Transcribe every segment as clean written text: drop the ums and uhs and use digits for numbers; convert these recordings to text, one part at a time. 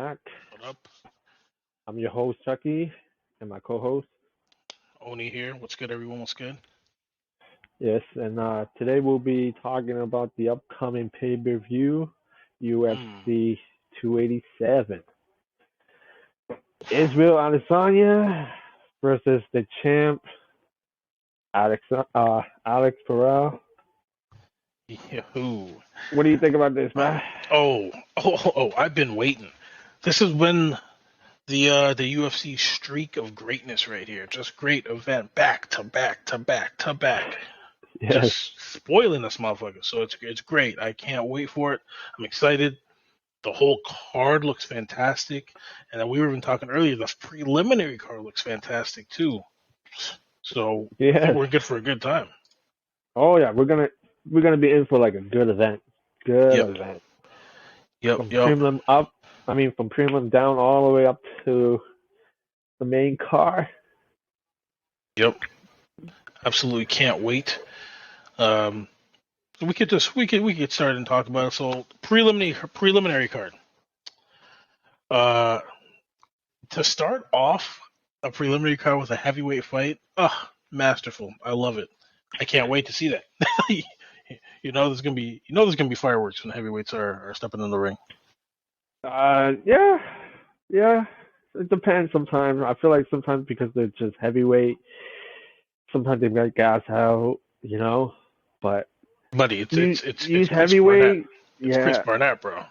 Back. What up? I'm your host, Chucky, and my co-host. Oni here. What's good, everyone? What's good? Yes, and today we'll be talking about the upcoming pay-per-view, Hmm. UFC 287. Israel Adesanya versus the champ, Alex Pereira. Yahoo. What do you think about this, man? I've been waiting. This is when the UFC streak of greatness right here. Just great event, back to back to back to back. Yes, Just spoiling this motherfucker. So it's great. I can't wait for it. I'm excited. The whole card looks fantastic, and then we were even talking earlier. The preliminary card looks fantastic too. So I think yes. we're good for a good time. Oh yeah, we're gonna be in for like a good event. Good Yep. event. Yep. From Yep. prelim up, from prelim down all the way up to the main card. Yep. Absolutely can't wait. Um, we could get started and talk about it. So preliminary card. Uh, to start off a preliminary card with a heavyweight fight. Masterful. I love it. I can't wait to see that. There's gonna be fireworks when heavyweights are stepping in the ring. Yeah, yeah. It depends sometimes. I feel like sometimes because they're just heavyweight, sometimes they've got gas out, But Buddy, it's you it's it's it's use Chris Barnett. heavyweight, It's Chris yeah, Barnett, bro.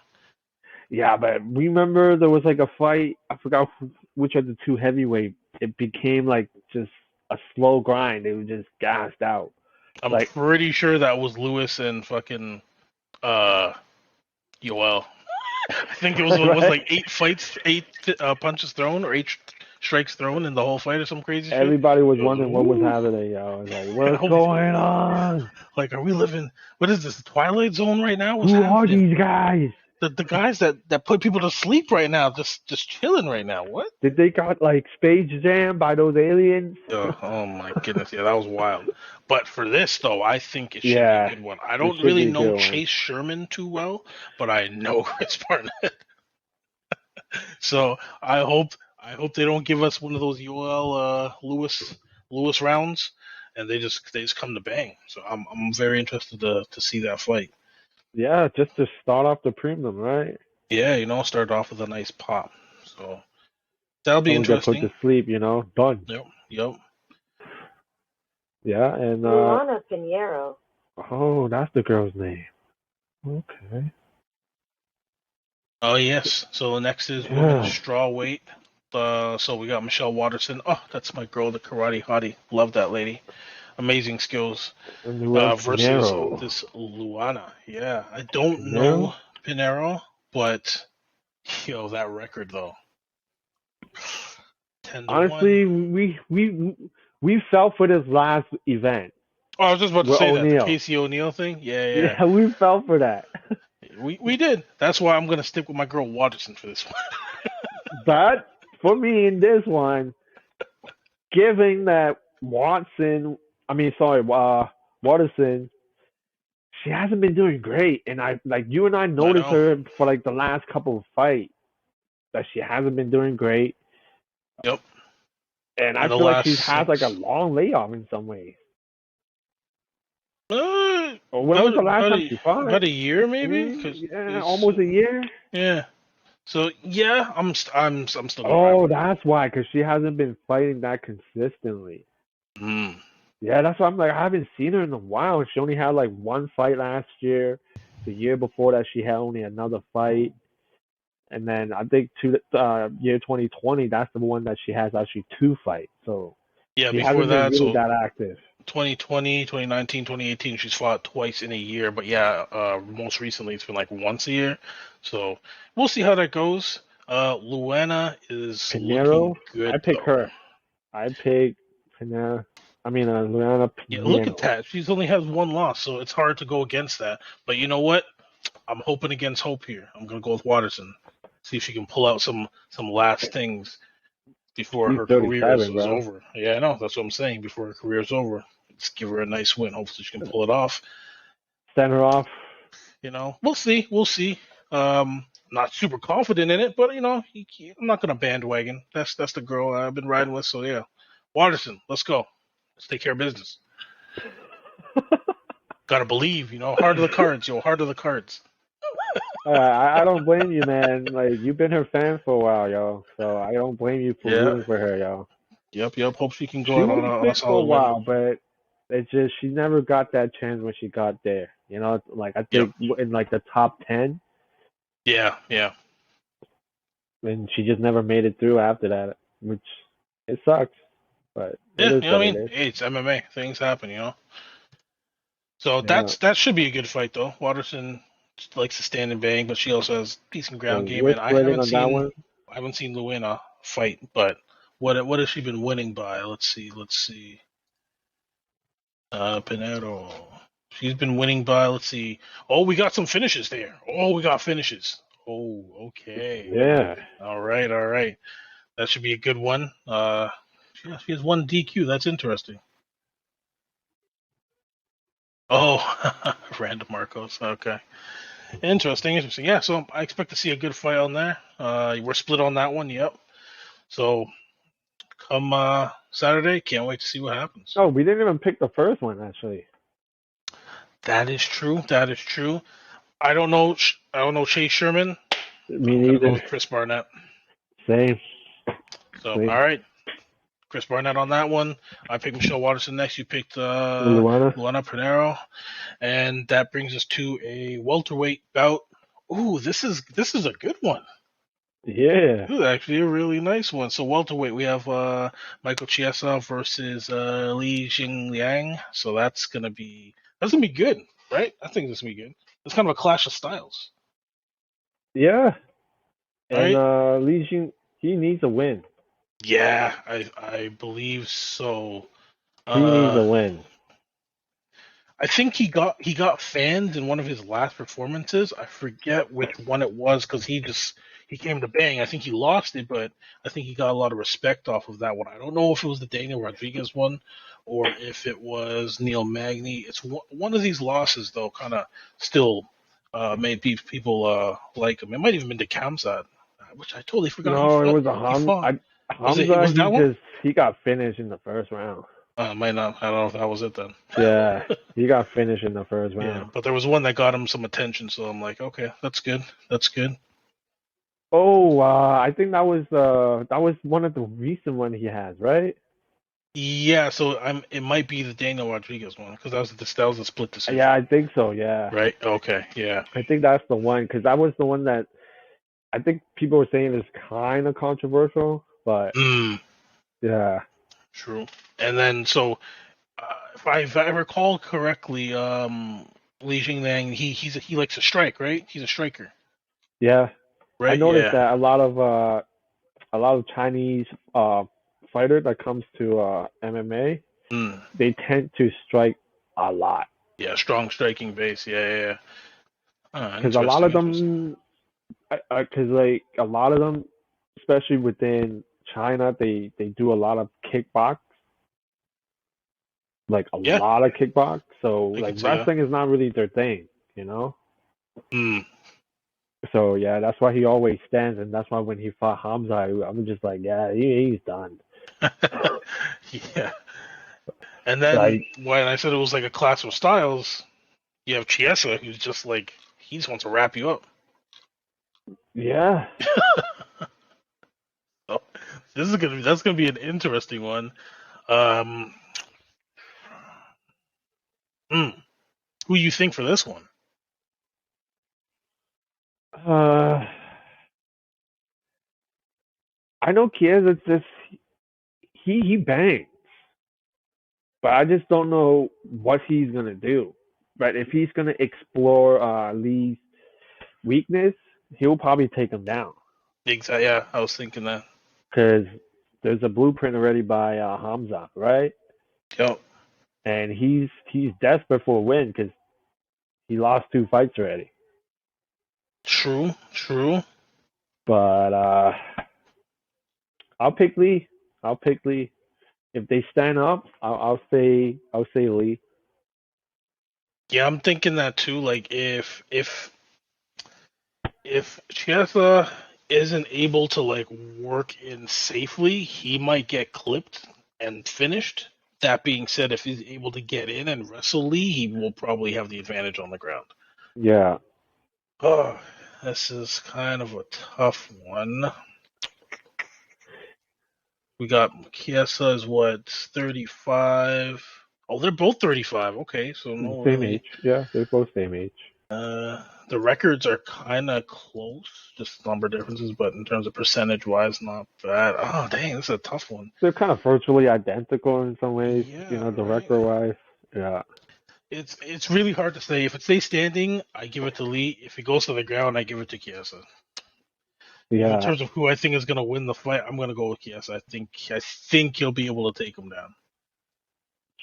yeah. But remember there was like a fight. I forgot which of the two heavyweight. It became like just a slow grind. They were just gassed out. I'm Like pretty sure that was Lewis and fucking uh Yoel. I think it was right? like 8 fights, 8 punches thrown, or 8 strikes thrown in the whole fight, or some crazy shit. Everybody was It was wondering what was ooh, happening. I was like, what's holy, going on? like, are we living? What is this? The Twilight Zone right now? What's Who are happening? these guys? The guys that put people to sleep right now, just chilling right now. What? Did they got like Space Jam by those aliens? Oh my goodness, yeah, that was wild. But for this though, I think it should be a Yeah, good one. I it don't should really be a know good one. Chase Sherman too well, but I know Chris Barnett. So I hope they don't give us one of those UL Lewis rounds, and they just come to bang. So I'm very interested to see that fight. Yeah, just to start off the premium, right? Yeah, start off with a nice pop. So that'll be Someone get put interesting. to sleep, done. Yep, yep. Yeah, and Luana Pinheiro. oh, that's the girl's name. Okay. Oh yes. So the next is women's Yeah, straw weight. So we got Michelle Watterson. Oh, that's my girl, the karate hottie. Love that lady. Amazing skills. and who else? Versus Pinero. this Luana. Yeah, I don't Pinero. know Pinero, but yo, that record though, 10-1. Honestly, we fell for this last event Oh, I was just about to with say that the O'Neal. Casey O'Neill thing. Yeah, yeah. Yeah, we fell for that. We did. That's why I'm gonna stick with my girl Watterson for this one. But for me in this one, given that Watterson, she hasn't been doing great, and I like you and I I noticed know. her for like the last couple of fights that she hasn't been doing great, Yep. and I And the feel like last she's had like a 6. long layoff in some ways. Or when was About the last about time a she fought? about a year maybe, because Yeah, this almost a year. yeah. So yeah, I'm still gonna ride Oh, with her. that's why, because she hasn't been fighting that consistently. Mm. Yeah, that's why I'm like, I haven't seen her in a while. She only had like one fight last year. The year before that, she had only another fight. And then I think year 2020, that's the one that she has actually two fights. So Yeah, she before hasn't been that, really so that active. 2020, 2019, 2018, she's fought twice in a year. But yeah, most recently it's been like once a year. So we'll see how that goes. Luana is looking Pinero, I good pick though. her. I pick Pinero. Luana Yeah, look at Pinero. that. She's only has one loss, so it's hard to go against that. But you know what? I'm hoping against hope here. I'm gonna go with Watterson. See if she can pull out some last things before She's her career is, 37, is bro. over. Yeah, I know. That's what I'm saying. Before her career is over, just give her a nice win. Hopefully she can pull it off. Send her off. We'll see. We'll see. Um, not super confident in it, but I'm not gonna bandwagon. That's the girl I've been riding with. So yeah, Watterson, let's go. Let's take care of business. Gotta believe, heart of the cards, heart of the cards. I don't blame you, man. Like you've been her fan for a while, yo. So I don't blame you for Yeah. rooting for her, yo. Yep. Hope she can go She out was on a big for a solid win. while, but it's just she never got that chance when she got there. You know, like I Yep. think in like the top 10, Yeah. and she just never made it through after that, which it sucks, but it Yeah, is what what I it mean? is. Hey, it's MMA. Things happen. So Yeah. that should be a good fight though. Watterson likes to stand and bang, but she also has decent So ground game, we're and I splitting haven't on that seen one. Luina fight, but what has she been winning by? Let's see. Pinero. She's been winning by, let's see. Oh, we got some finishes there. Oh, we got finishes. Oh, okay. Yeah. All right. That should be a good one. She has one DQ. That's interesting. Oh, random Marcos. Okay. Interesting. Yeah, so I expect to see a good fight on there. We're split on that one. Yep. So come Saturday, can't wait to see what happens. Oh, we didn't even pick the first one actually. That is true. That is true. I don't know. I don't know Chase Sherman. Me I'm gonna go neither. with Chris Barnett. Same. So all Same. right, Chris Barnett on that one. I picked Michelle Watterson next. You picked Luana. Luana Pinero, and that brings us to a welterweight bout. Ooh, this is a good one. Yeah. This is actually a really nice one. So welterweight, we have Michael Chiesa versus Li Jingliang. So that's gonna be good, right? I think this gonna be good. It's kind of a clash of styles, Yeah. And right? Li Jing, he needs a win. Yeah, I believe so. He needs Uh, a win. I think he got fanned in one of his last performances. I forget which one it was because he came to bang. I think he lost it, but I think he got a lot of respect off of that one. I don't know if it was the Daniel Rodriguez one or if it was Neil Magny. It's one of these losses though, kind of still made people like him. It might even been to Kamzat, which I totally forgot he No, it fought. was a He fought. Hamza. Was that one? He got finished in the first round. Might not. I don't know if that was it then. Yeah, he got finished in the first Yeah, round. but there was one that got him some attention, so I'm like, okay, that's good. That's good. Oh, I think that was one of the recent one he has, right? Yeah, so it might be the Daniel Rodriguez one because that was a split Yeah, decision, I think so. Yeah, right? Okay, yeah. I think that's the one because that was the one that I think people were saying is kind of controversial, but Mm, yeah, true. And then so if I recall correctly, Li Jingliang he likes to strike, right? He's a striker, yeah. I right? noticed Yeah. that a lot of Chinese fighter that comes to MMA, Mm, they tend to strike a lot yeah, strong striking base. Yeah. because a lot of Interesting. them, because like a lot of them, especially within China, they do a lot of kickbox, like a Yeah, lot of kickbox. So I like could say that. wrestling is not really their thing, you know. Mm. So yeah, that's why he always stands, and that's why when he fought Hamza, I'm just like, yeah, he's done. Yeah. And then Like, when I said it was like a clash of styles, you have Chiesa, who's just like he just wants to wrap you up. yeah, So that's gonna be an interesting one. Um, hmm, who you think for this one? uh, I know Chiesa just he bangs, but I just don't know what he's gonna do. But if he's gonna explore Lee's weakness, he'll probably take him down Exactly. Yeah, I was thinking that. because there's a blueprint already by Hamza, right? Yep. And he's desperate for a win because he lost two fights already. True. True. But I'll pick Lee. I'll pick Lee. If they stand up, I'll say Lee. Yeah, I'm thinking that too. Like if if Chiesa isn't able to like work in safely, he might get clipped and finished. That being said, if he's able to get in and wrestle Lee, he will probably have the advantage on the ground. Yeah. Oh, this is kind of a tough one. We got Chiesa is what, 35? Oh, they're both 35. Okay, so no Same really. age. Yeah, they're both same age. The records are kind of close, just number differences, but in terms of percentage wise, not bad. Oh, dang, this is a tough one. They're kind of virtually identical in some ways, Yeah, the right. record wise. Yeah. It's really hard to say. If it stays standing, I give it to Lee. If it goes to the ground, I give it to Chiesa. In Yeah. terms of who I think is going to win the fight, I'm going to go with Chiesa. I think he'll be able to take him down.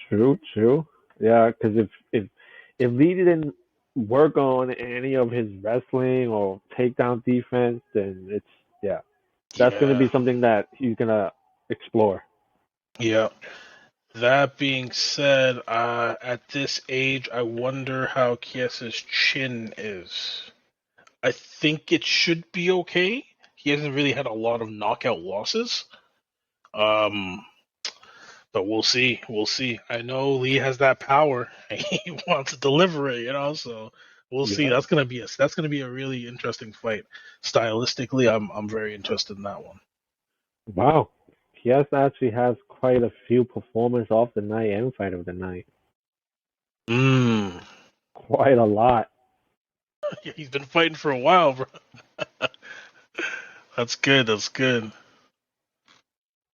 True, true. Yeah, because if Lee didn't work on any of his wrestling or takedown defense, then yeah, that's gonna Yeah, be something that he's gonna explore. yeah. That being said, at this age, I wonder how Chiesa's chin is. I think it should be okay. He hasn't really had a lot of knockout losses. Um, but we'll see. We'll see. I know Lee has that power. He wants to deliver it, So we'll see. Yeah. That's gonna be a really interesting fight. Stylistically, I'm very interested in that one. Wow. Actually has quite a few performers of the night and fight of the night. Mm. Quite a lot. He's been fighting for a while, bro. That's good. That's good.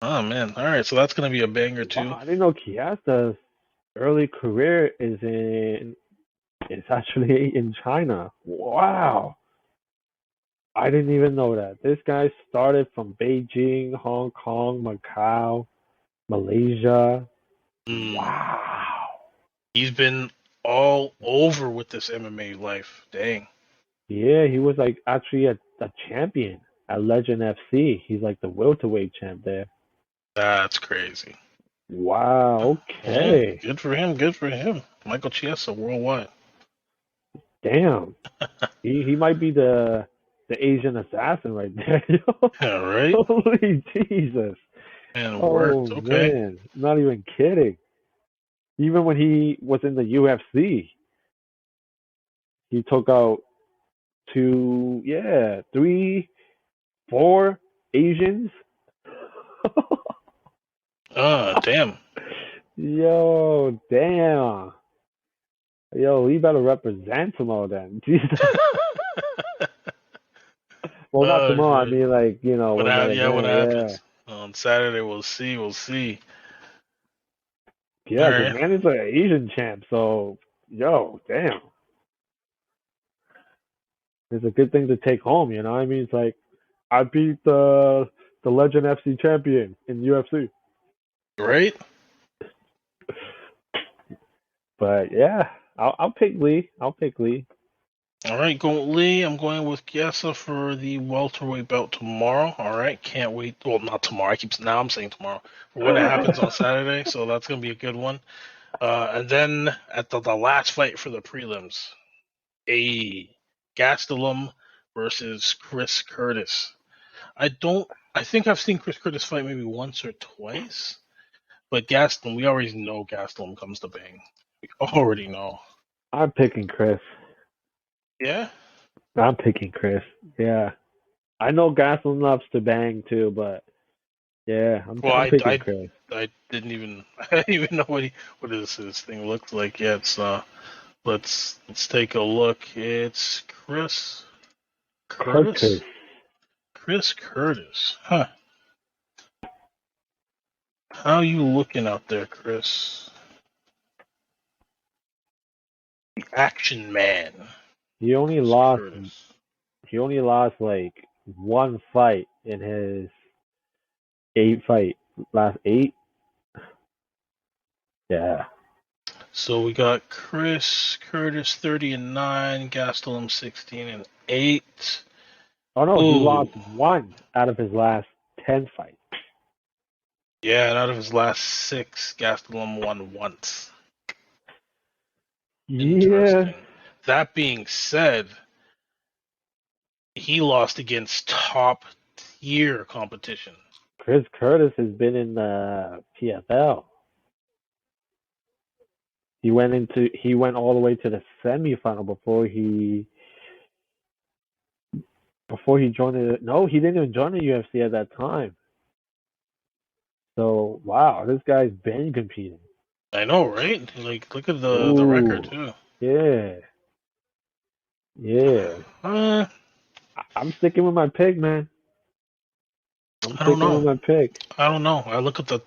Oh man. All right. So that's gonna be a banger too. Wow, I didn't know Kiasta's early career is actually in China. Wow. I didn't even know that. This guy started from Beijing, Hong Kong, Macau, Malaysia. Mm. Wow. He's been all over with this MMA life. Dang. Yeah, he was like actually a champion at Legend FC. He's like the welterweight champ there. That's crazy. Wow, Yeah, okay. good for him. Good for him. Michael Chiesa worldwide. Damn. He might be the Asian assassin right there. Yeah, right. Holy Jesus. And it Oh worked. Okay. man. Not even kidding. Even when he was in the UFC, he took out three, four Asians. Damn. Yo, damn. Yo, we better represent tomorrow then. Jesus. Well, not Oh tomorrow. I shit. mean, like, when that Yeah, what event, yeah. happens on Saturday? We'll see. We'll see. All Yeah, because right. man is an Asian champ. So, yo, damn. It's a good thing to take home, I mean, it's like, I beat the Legend FC champion in UFC. Right. But yeah, I'll pick Lee. I'll pick Lee. All right, go Lee. I'm going with Chiesa for the welterweight belt tomorrow. All right, can't wait. Well, not tomorrow. Now I'm saying tomorrow for when it happens on Saturday. So that's gonna be a good one. And then at the last fight for the prelims, a Gastelum versus Chris Curtis. I don't. I think I've seen Chris Curtis fight maybe once or twice, but Gastelum, we already know Gastelum comes to bang. We already know. I'm picking Chris. Yeah. I'm picking Chris. Yeah. I know Goslin loves to bang too, but yeah, Well, I'm I, picking I, Chris. I didn't even I didn't even know what this thing looked like yet. So let's take a look. It's Chris Curtis. Curtis. Chris Curtis. Huh. How you looking out there, Chris? Action man. He only Chris lost Curtis. he only lost like one fight in his last eight. Yeah. So we got Chris Curtis 30-9, Gastelum 16-8. Oh no, he Ooh. lost one out of his last 10 fights. Yeah, and out of his last six, Gastelum won once. Yeah. Interesting. That being said, he lost against top tier competition. Chris Curtis has been in the PFL. He went all the way to the semifinal before he joined the no, he didn't even join the UFC at that time. So wow, this guy's been competing. I know, right? Like, look at the record Ooh, too. yeah, yeah. Uh, I'm sticking with my pick, man. I'm I don't sticking with know. my pick. I don't know. I look at the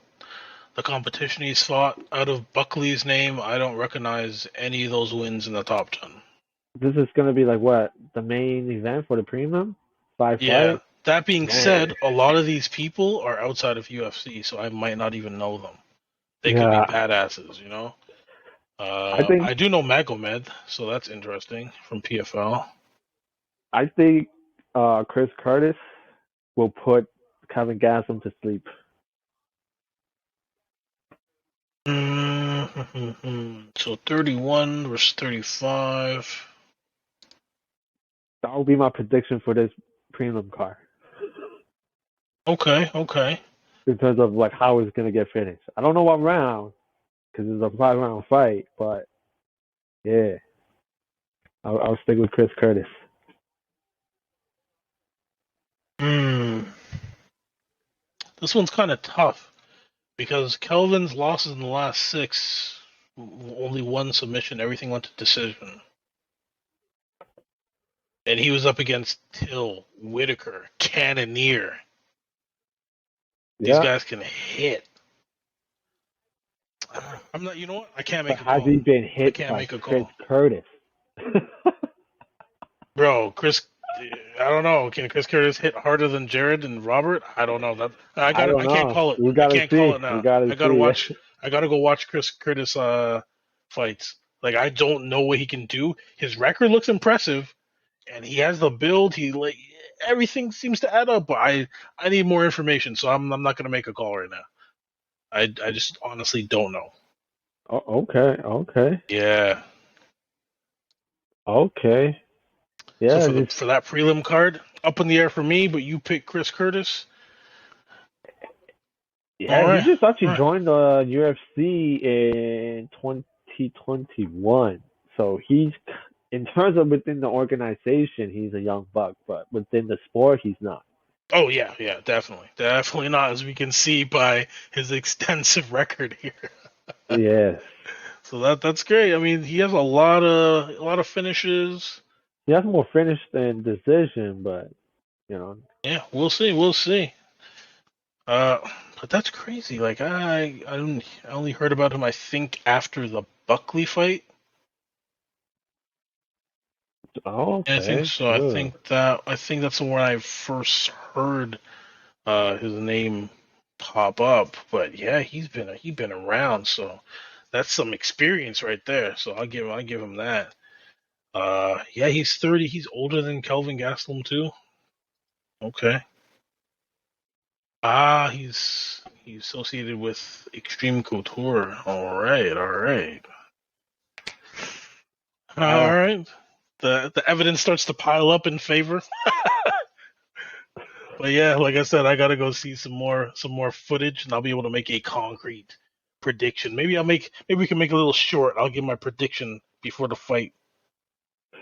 competition he's fought. Out of Buckley's name, I don't recognize any of those wins in the top 10. This is gonna be like what the main event for the prelim, five Yeah. fight. That being Man, said, a lot of these people are outside of UFC, so I might not even know them. They could be yeah. badasses, you know. I think I do know Magomed, so that's interesting from PFL. I think Chris Curtis will put Kevin Gastelum to sleep. So 31 versus 35. That will be my prediction for this prelim card Okay, okay. in terms of like how it's gonna get finished. I don't know what round because it's a 5 round fight, but yeah, I'll stick with Chris Curtis. Hmm. This one's kind of tough because Kelvin's losses in the last six, only one submission, everything went to decision. And he was up against Till, Whitaker, Cannonier. These Yeah, guys can hit. I'm not, you know what? I can't but make a has call. he been I hit can't by make a Chris call. Curtis? Bro, I don't know. Can Chris Curtis hit harder than Jared and Robert? I don't know. That I don't I can't know. call it. We I gotta can't call see. it We now. gotta see. I gotta go watch Chris Curtis fights. Like I don't know what he can do. His record looks impressive, and he has the build. He like everything seems to add up. But I need more information, so I'm not gonna make a call right now. I just honestly don't know. Oh, okay, okay, Yeah. okay. So Yeah, just for that prelim card, up in the air for me, but you pick Chris Curtis. All yeah. He right. just All actually right. joined the UFC in 2021. So he's in terms of within the organization, he's a young buck, but within the sport, he's not. Oh yeah, yeah, definitely, definitely not, as we can see by his extensive record here. Yes, So that's great. I mean, he has a lot of finishes. he has more finish than decision, but you know, Yeah, we'll see, we'll see. Uh, but that's crazy. Like I only heard about him, I think, after the Buckley fight. oh, I think okay, so. good. I think that's when I first heard his name pop up. But yeah, he's been around, so that's some experience right there. So I'll give him that. Yeah, he's 30. He's older than Kelvin Gastelum too. Okay. He's associated with Extreme Couture. All right, all Ah, right. The evidence starts to pile up in favor. But yeah, like I said, I gotta go see some more footage, and I'll be able to make a concrete prediction. Maybe we can make a little short. I'll give my prediction before the fight.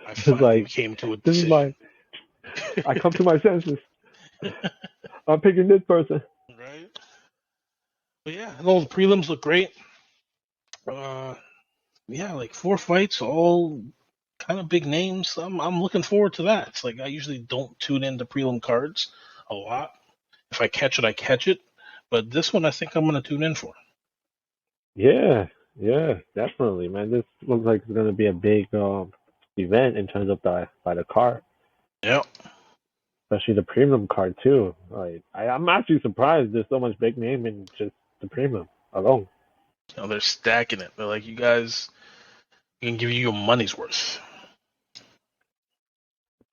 I just finally like came to a this is decision. my. I come to my senses. I'm picking this person. Right? But yeah, no, the prelims look great. Uh, yeah, like four fights, all kind of big names. I'm looking forward to that. It's like I usually don't tune into prelim cards a lot. If I catch it, I catch it. But this one, I think I'm gonna tune in for. Yeah, yeah, definitely, man. This looks like it's gonna be a big event in terms of the by the card, Yeah, especially the premium card too. Like I'm actually surprised there's so much big name in just the premium alone. you know, they're stacking it. They're like, you guys can give you your money's worth.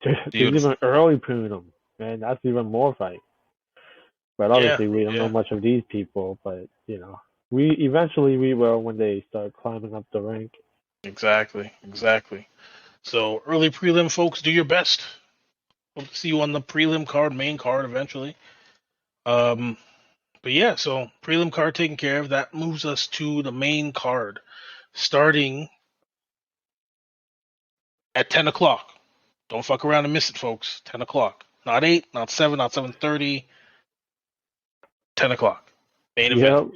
There's Beautiful. even early premium, man. That's even more fight. But Yeah, obviously we don't know yeah, much of these people. But we eventually we will when they start climbing up the rank. exactly, exactly. So early prelim, folks, do your best. Hope to see you on the prelim card, main card eventually. Um, but yeah, so prelim card taken care of. That moves us to the main card, starting at 10 o'clock. Don't fuck around and miss it, folks. 10 o'clock. Not 8, not 7, not 7:30. 10 o'clock. Main event.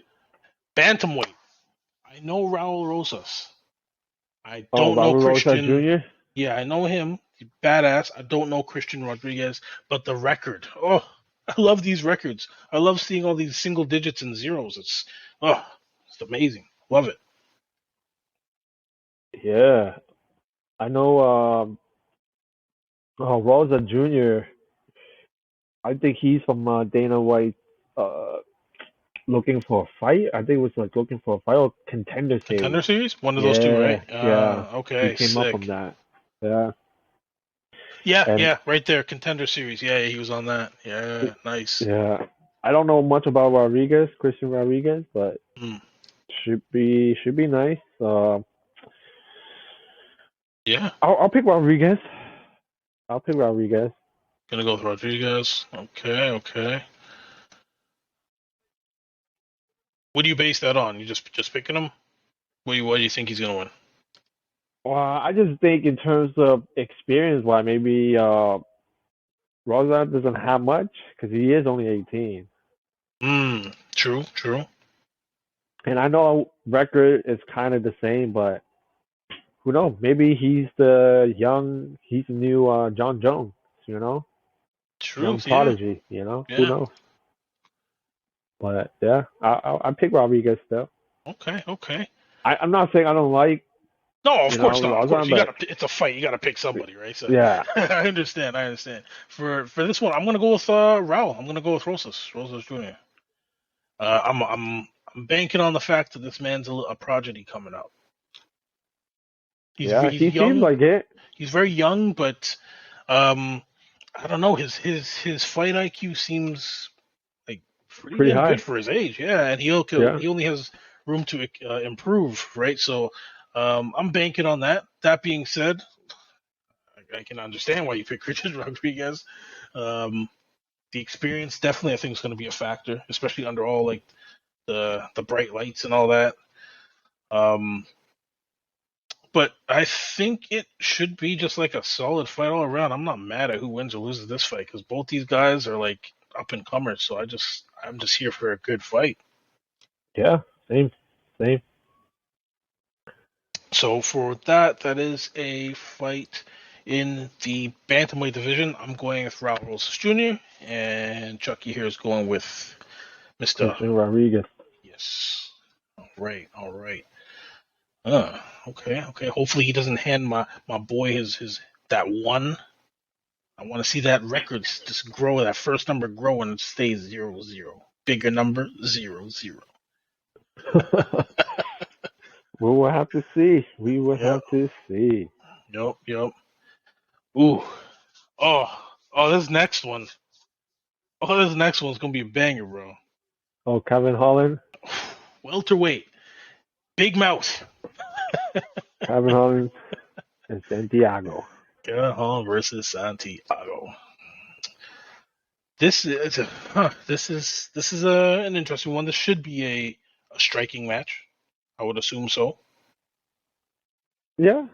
Yep. Bantamweight. I know Raul Rosas. I Oh, don't know Raul Rosa Christian. Jr. Yeah, I know him. He's badass. I don't know Christian Rodriguez, but the record. Oh, I love these records. I love seeing all these single digits and zeros. It's amazing. Love it. Yeah, I know. Rosa Jr. I think he's from Dana White. Uh, looking for a fight. I think it was like looking for a fight or contender series. Contender series? One of those two, right? Yeah, yeah. He Okay, came up from sick. that. Yeah, Yeah, and yeah, right there. Contender series. Yeah, he was on that. Yeah, nice. yeah. I don't know much about Rodriguez, Christian Rodriguez, but Mm, should be nice. yeah, I'll pick Rodriguez. I'll pick Rodriguez. gonna go with Rodriguez. Okay, okay. What do you base that on? You just picking him? What do you think he's gonna win? Well, I just think in terms of experience, why maybe Rosa doesn't have much because he is only 18. True, true. And I know record is kind of the same, but who knows? Maybe he's the new John Jones, you know, young Truth, yeah. prodigy, who Yeah. knows? But yeah, I pick Rodriguez still. Okay, okay. I'm not saying I don't like, No, of course not. Of Rosa, course, you but gotta. It's a fight. You gotta pick somebody, right? So yeah, I understand. I understand. For this one, I'm gonna go with Raul. I'm gonna go with Rosas Jr. I'm banking on the fact that this man's a prodigy coming up. yeah, He's he seems young. like it. He's very young, but um, I don't know. His fight IQ seems like pretty Pretty damn good high. for his age. Yeah, and Yeah, he only has room to improve, right? So I'm banking on that. That being said, I can understand why you pick Richard Rodriguez. Um, the experience definitely, I think, is going to be a factor, especially under all like the bright lights and all that. Um, but I think it should be just like a solid fight all around. I'm not mad at who wins or loses this fight because both these guys are like up and comers. So I'm just here for a good fight. yeah, same, same. So for that, that is a fight in the bantamweight division. I'm going with Raul Rosas Jr. and Chucky here is going with Mr. Christian Rodriguez. Yes. All right, all right. Okay, okay. Hopefully he doesn't hand my boy his that one. I want to see that record just grow, that first number grow and it stays 0-0. Bigger number 0-0. We will have to see. We will Yep, have to see. yep, yep. Ooh, this next one. Oh, this next one's gonna be a banger, bro. Oh, Kevin Holland. Welterweight, big mouth. Kevin Holland and Santiago. Kevin Holland versus Santiago. This is an interesting one. This should be a striking match. I would assume so. Yeah,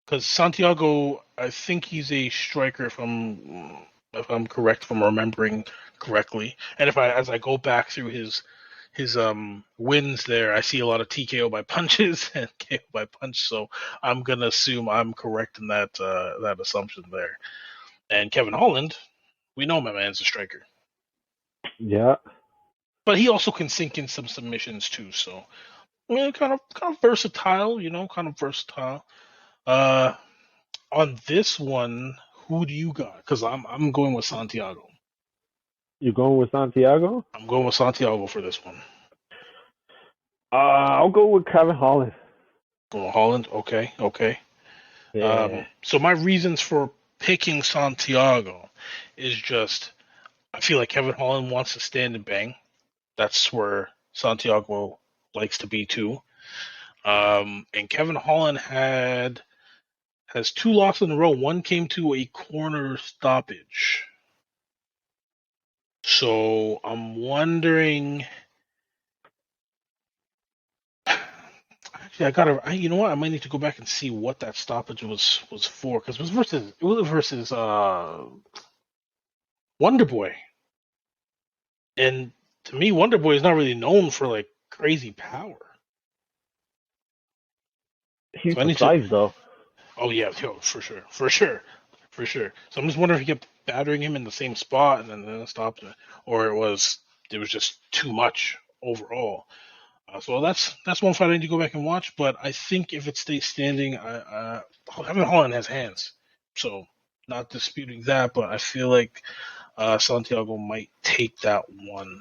Because Santiago, I think he's a striker if I'm correct, from remembering correctly. And if I as I go back through his wins there, I see a lot of TKO by punches and KO by punch. So I'm gonna assume I'm correct in that assumption there. And Kevin Holland, we know my man's a striker, yeah, but he also can sink in some submissions too. So yeah, kind of versatile, kind of versatile. Uh, on this one, who do you got? Because I'm going with Santiago. you going with Santiago? I'm going with Santiago for this one. I'll go with Kevin Holland. Going with Holland. Okay, okay. Yeah, So my reasons for picking Santiago is just I feel like Kevin Holland wants to stand and bang. That's where Santiago likes to be too. And Kevin Holland has 2 losses in a row. One came to a corner stoppage. So I'm wondering. Actually, you know what? I might need to go back and see what that stoppage was for, because it was versus Wonder Boy, and to me, Wonder Boy is not really known for like crazy power. He's So I the need to. size though. Oh yeah, yo, for sure, for sure, for sure. So I'm just wondering if he kept battering him in the same spot and then it stopped, or it was just too much overall. So that's one fight I need to go back and watch. But I think if it stays standing, Kevin Holland has hands, so not disputing that. But I feel like Santiago might take that one.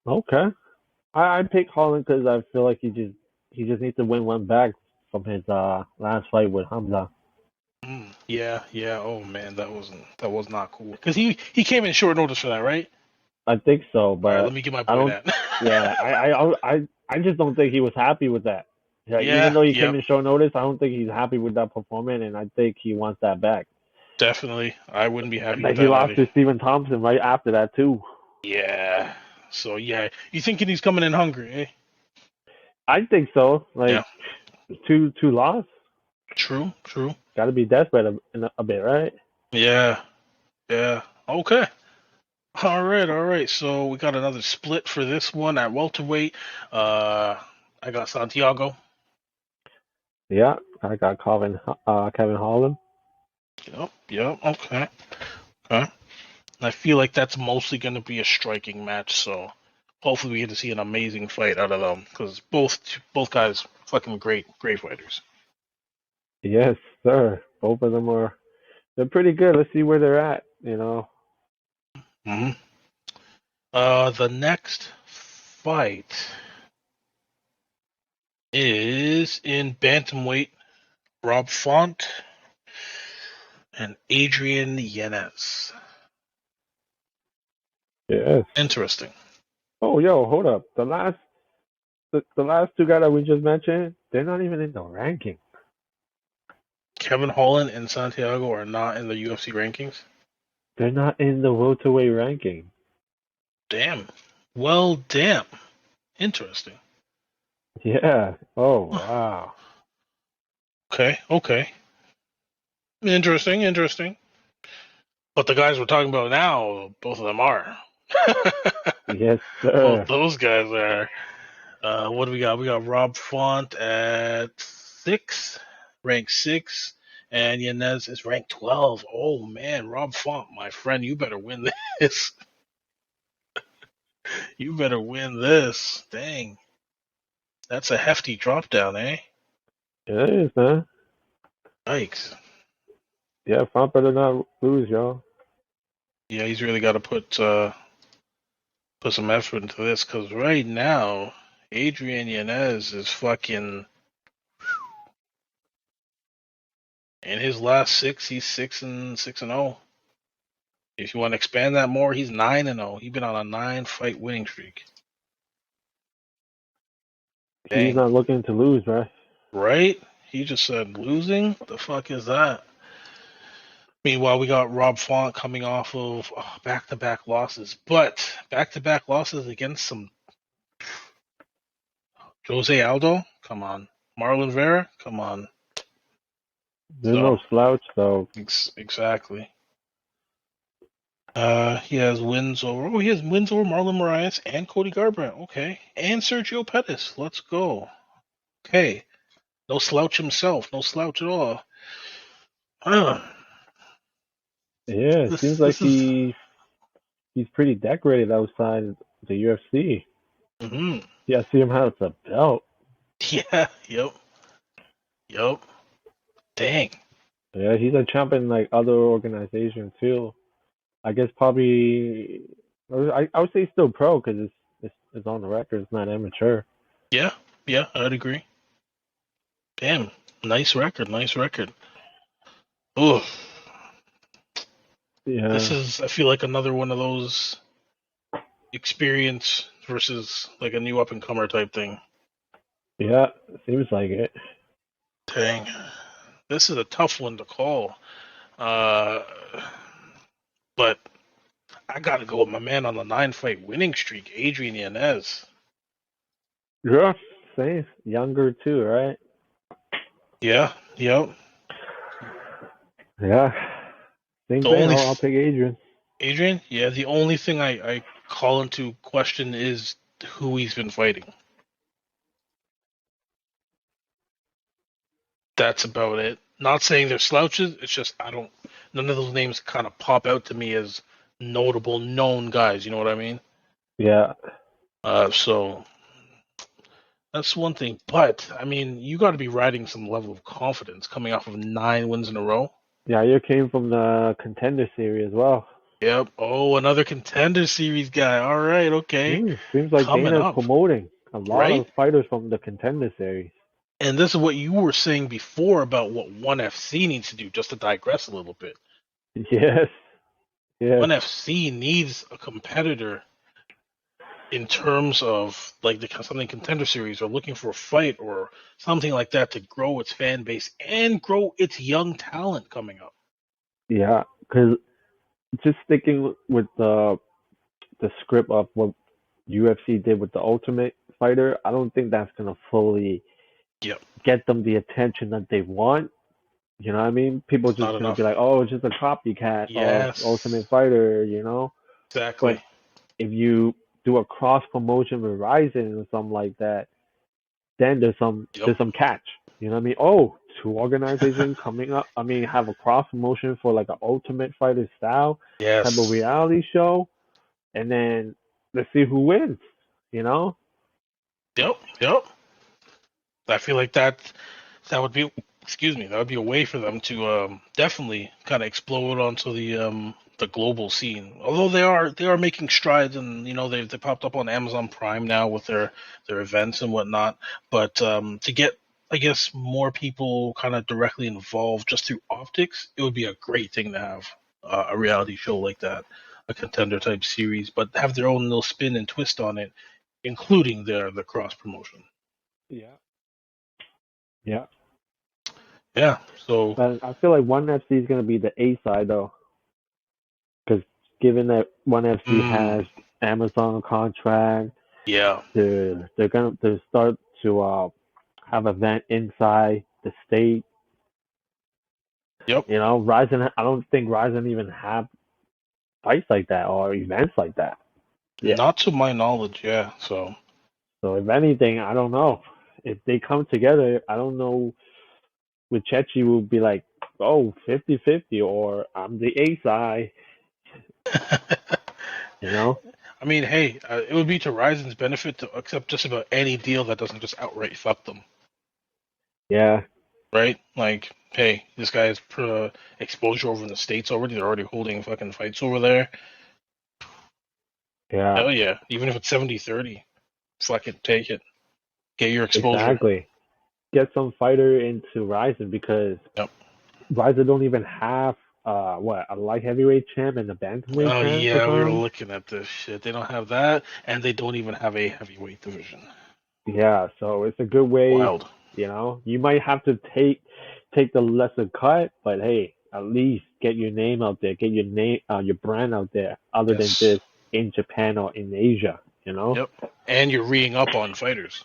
Okay. I pick Holland because I feel like he just needs to win one back from his last fight with Hamza. Yeah, yeah. Oh man, that was not cool. Because he came in short notice for that, right? I think so, All right, let but me get my I boy don't. that. Yeah, I just don't think he was happy with that. Yeah, even Yeah, though he came yep, in short notice, I don't think he's happy with that performance, and I think he wants that back. definitely. I wouldn't be And happy then with he that lost either. to Stephen Thompson right after that too. Yeah. So yeah, you thinking he's coming in hungry, eh? I think so. Yeah. Like two loss, True. True. got to be desperate a bit, right? Yeah. Yeah. Okay. All right. All right. So we got another split for this one at welterweight. Uh, I got Santiago. Yeah, I got Kevin Holland. Yep. Yep. Okay. Okay. I feel like that's mostly going to be a striking match. So hopefully we get to see an amazing fight out of them because both guys fucking great fighters. Yes, sir. Both of them are. They're pretty good. Let's see where they're at. You know. hmm The next fight is in bantamweight. Rob Font and Adrian Yanez. Yes. Interesting. Oh, yo, hold up. The last two guys that we just mentioned, they're not even in the ranking. Kevin Holland and Santiago are not in the UFC rankings. They're not in the welterweight ranking. Damn. Well, damn. Interesting. Yeah. Oh, wow. Okay, okay. Interesting, interesting. But the guys we're talking about now, both of them are. Yes, Both sir. those guys are. What do we got? We got Rob Font at 6, rank 6, and Yanez is ranked 12. Oh man, Rob Font, my friend, you better win this. You better win this. Dang, that's a hefty drop down, eh? It is, man. Yikes. Yeah, Front better not lose, y'all. Yeah, he's really got to put some effort into this because right now, Adrian Yanez is fucking in his last 6. He's 6-0. If you want to expand that more, he's 9-0. He's been on a 9-fight winning streak. He's Dang. not looking to lose, right? Right? He just said losing? The fuck is that? Meanwhile, we got Rob Font coming off of back-to-back losses, but back-to-back losses against some Jose Aldo. Come on, Marlon Vera. Come on. They're no So slouch, though. exactly. He has wins over Marlon Moraes and Cody Garbrandt. Okay, and Sergio Pettis. Let's go. Okay, no slouch himself. No slouch at all. Uh, Yeah, it this seems like this is. he's pretty decorated outside the UFC. hmm Yeah, I see him have a belt. Yeah. Yep. Yep. Dang. Yeah, he's a champ in like other organizations too. I guess probably I would say he's still pro because it's on the record. It's not amateur. Yeah. Yeah. I'd agree. Damn. Nice record. Nice record. Oh, this Yeah, is. I feel like another one of those experience versus like a new up and comer type thing. yeah, seems like it. Dang. This is a tough one to call. Uh, but I gotta go with my man on the 9-fight winning streak, Adrian Yanez. Yeah, same. Younger too, right? Yeah, yep. Yeah. Same The thing. only I'll pick Adrian. Adrian, yeah, the only thing I call into question is who he's been fighting. That's about it. Not saying they're slouches. It's just I don't. None of those names kind of pop out to me as notable, known guys. You know what I mean? Yeah. So that's one thing. But I mean, you got to be riding some level of confidence coming off of 9 wins in a row. Yeah, you came from the contender series as well. Yep. Oh, another contender series guy. All right. Okay. Seems like Coming Dana's up, promoting a lot right? of fighters from the contender series. And this is what you were saying before about what ONE FC needs to do. Just to digress a little bit, Yes. Yes. ONE FC needs a competitor in terms of like the something contender series or looking for a fight or something like that to grow its fan base and grow its young talent coming up. Yeah. Because just sticking with the script of what UFC did with the Ultimate Fighter, I don't think that's gonna fully Yep, get them the attention that they want. You know what I mean? People it's just not gonna be enough. like, oh, it's just a copycat of Yes, Ultimate Fighter, you know? But exactly. if you do a cross promotion with Ryzen or something like that, then Yep. there's some catch. You know what I mean? Oh, two organizations coming up. I mean, have a cross promotion for like an Ultimate Fighter style type of Yes. reality show, and then let's see who wins. You know? Yep. Yep. I feel like that would be, excuse me, that would be a way for them to definitely kind of explode onto the global scene. Although they are making strides, and they popped up on Amazon Prime now with their events and whatnot. But to get, I guess, more people kind of directly involved just through optics, it would be a great thing to have a reality show like that, a contender type series, but have their own little spin and twist on it, including the cross promotion. Yeah. Yeah. Yeah. So But I feel like ONE FC is gonna be the A side though, because given that ONE FC mm, has Amazon contract, yeah. they're gonna to start to have event inside the state. Yep. You know, Ryzen. I don't think Ryzen even have fights like that or events like that. Yeah. Not to my knowledge, yeah. So So if anything, I don't know. If they come together, I don't know. With Chechi will be like, oh, 50-50, or I'm the A side. You know? I mean, hey, it would be to Ryzen's benefit to accept just about any deal that doesn't just outright fuck them, Yeah. right? Like, hey, this guy has exposure over in the States already. They're already holding fucking fights over there. Yeah. Hell yeah. Even if it's 70-30, fuck it, take it. Get your exposure. Exactly. Get some fighter into Ryzen because Yep. Ryzen don't even have a light heavyweight champ and a bantamweight Oh champ or yeah, we were something. looking at this shit. They don't have that, and they don't even have a heavyweight division. Yeah, so it's a good way, Wild. you know. You might have to take the lesser cut, but hey, at least get your name out there, get your brand out there, other than Yes. just in Japan or in Asia, you know. Yep. And you're reading up on fighters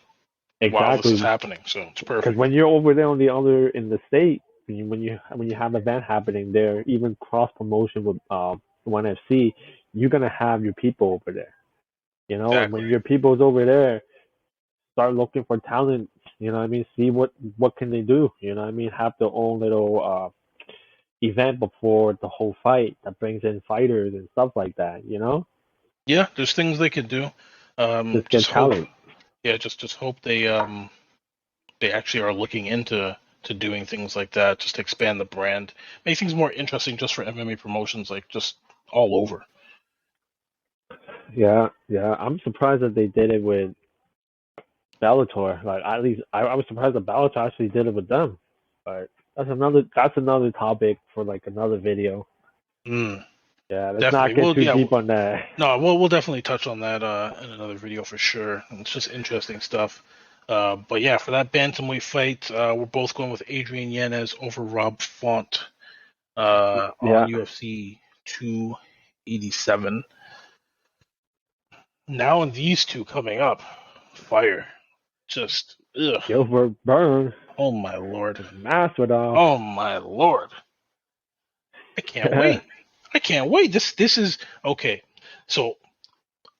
while this is Exactly, happening, so it's because perfect. when you're over there on the other in the state, when you have an event happening there, even cross promotion with ONE FC, you're gonna have your people over there, you know. And when Exactly. your people's over there, start looking for talent. You know what I mean? See what can they do. You know what I mean? Have their own little event before the whole fight that brings in fighters and stuff like that. You know, Yeah, there's things they could do. just Just get hope, talent. yeah, just hope they actually are looking into to doing things like that, just to expand the brand, make things more interesting just for MMA promotions, like just all over. Yeah, yeah. I'm surprised that they did it with Bellator. Like at least I was surprised that Bellator actually did it with them. But that's another topic for like another video. Mm, Yeah, let's definitely. not get Well, too yeah, deep on that. no, we'll definitely touch on that in another video for sure. It's just interesting stuff. But yeah, for that bantamweight fight, we're both going with Adrian Yanez over Rob Font on Yeah, UFC 287. Now, in these two coming up, fire. Just, ugh. Gilbert Burns Oh my lord. is Masvidal. Oh my lord. I can't wait. I can't wait. This is okay. So,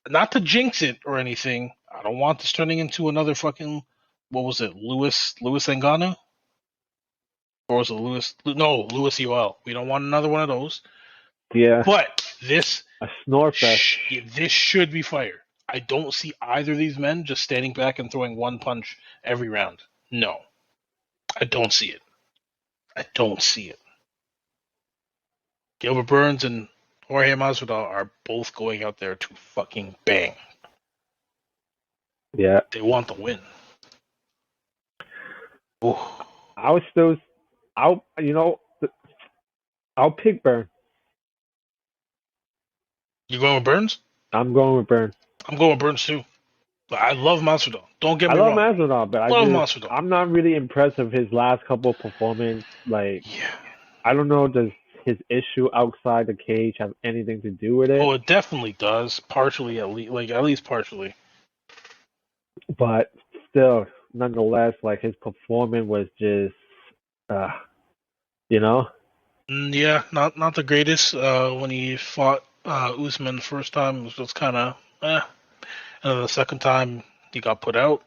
not to jinx it or anything, I don't want this turning into another fucking, what was it, Louis Ngannou? Or was it Louis? No, Louis UL. We don't want another one of those. Yeah, But this a snore fest. this should be fire. I don't see either of these men just standing back and throwing one punch every round. No, I don't see it. I don't see it. Gilbert Burns and Jorge Masvidal are both going out there to fucking bang. Yeah, They want the win. Ooh. I was still, I'll you know, I'll pick Burns. You going with Burns? I'm going with Burns. I'm going with Burns too. But I love Masvidal. Don't get I me love wrong. Masvidal, but Love Masvidal. I'm not really impressed with his last couple of performances. Like, Yeah. I don't know, does his issue outside the cage have anything to do with it? Oh, it definitely does. Partially, at least partially. But still, nonetheless, like his performance was just, uh, you know, Yeah, not the greatest. When he fought Usman the first time, it was just kind of and then the second time he got put out,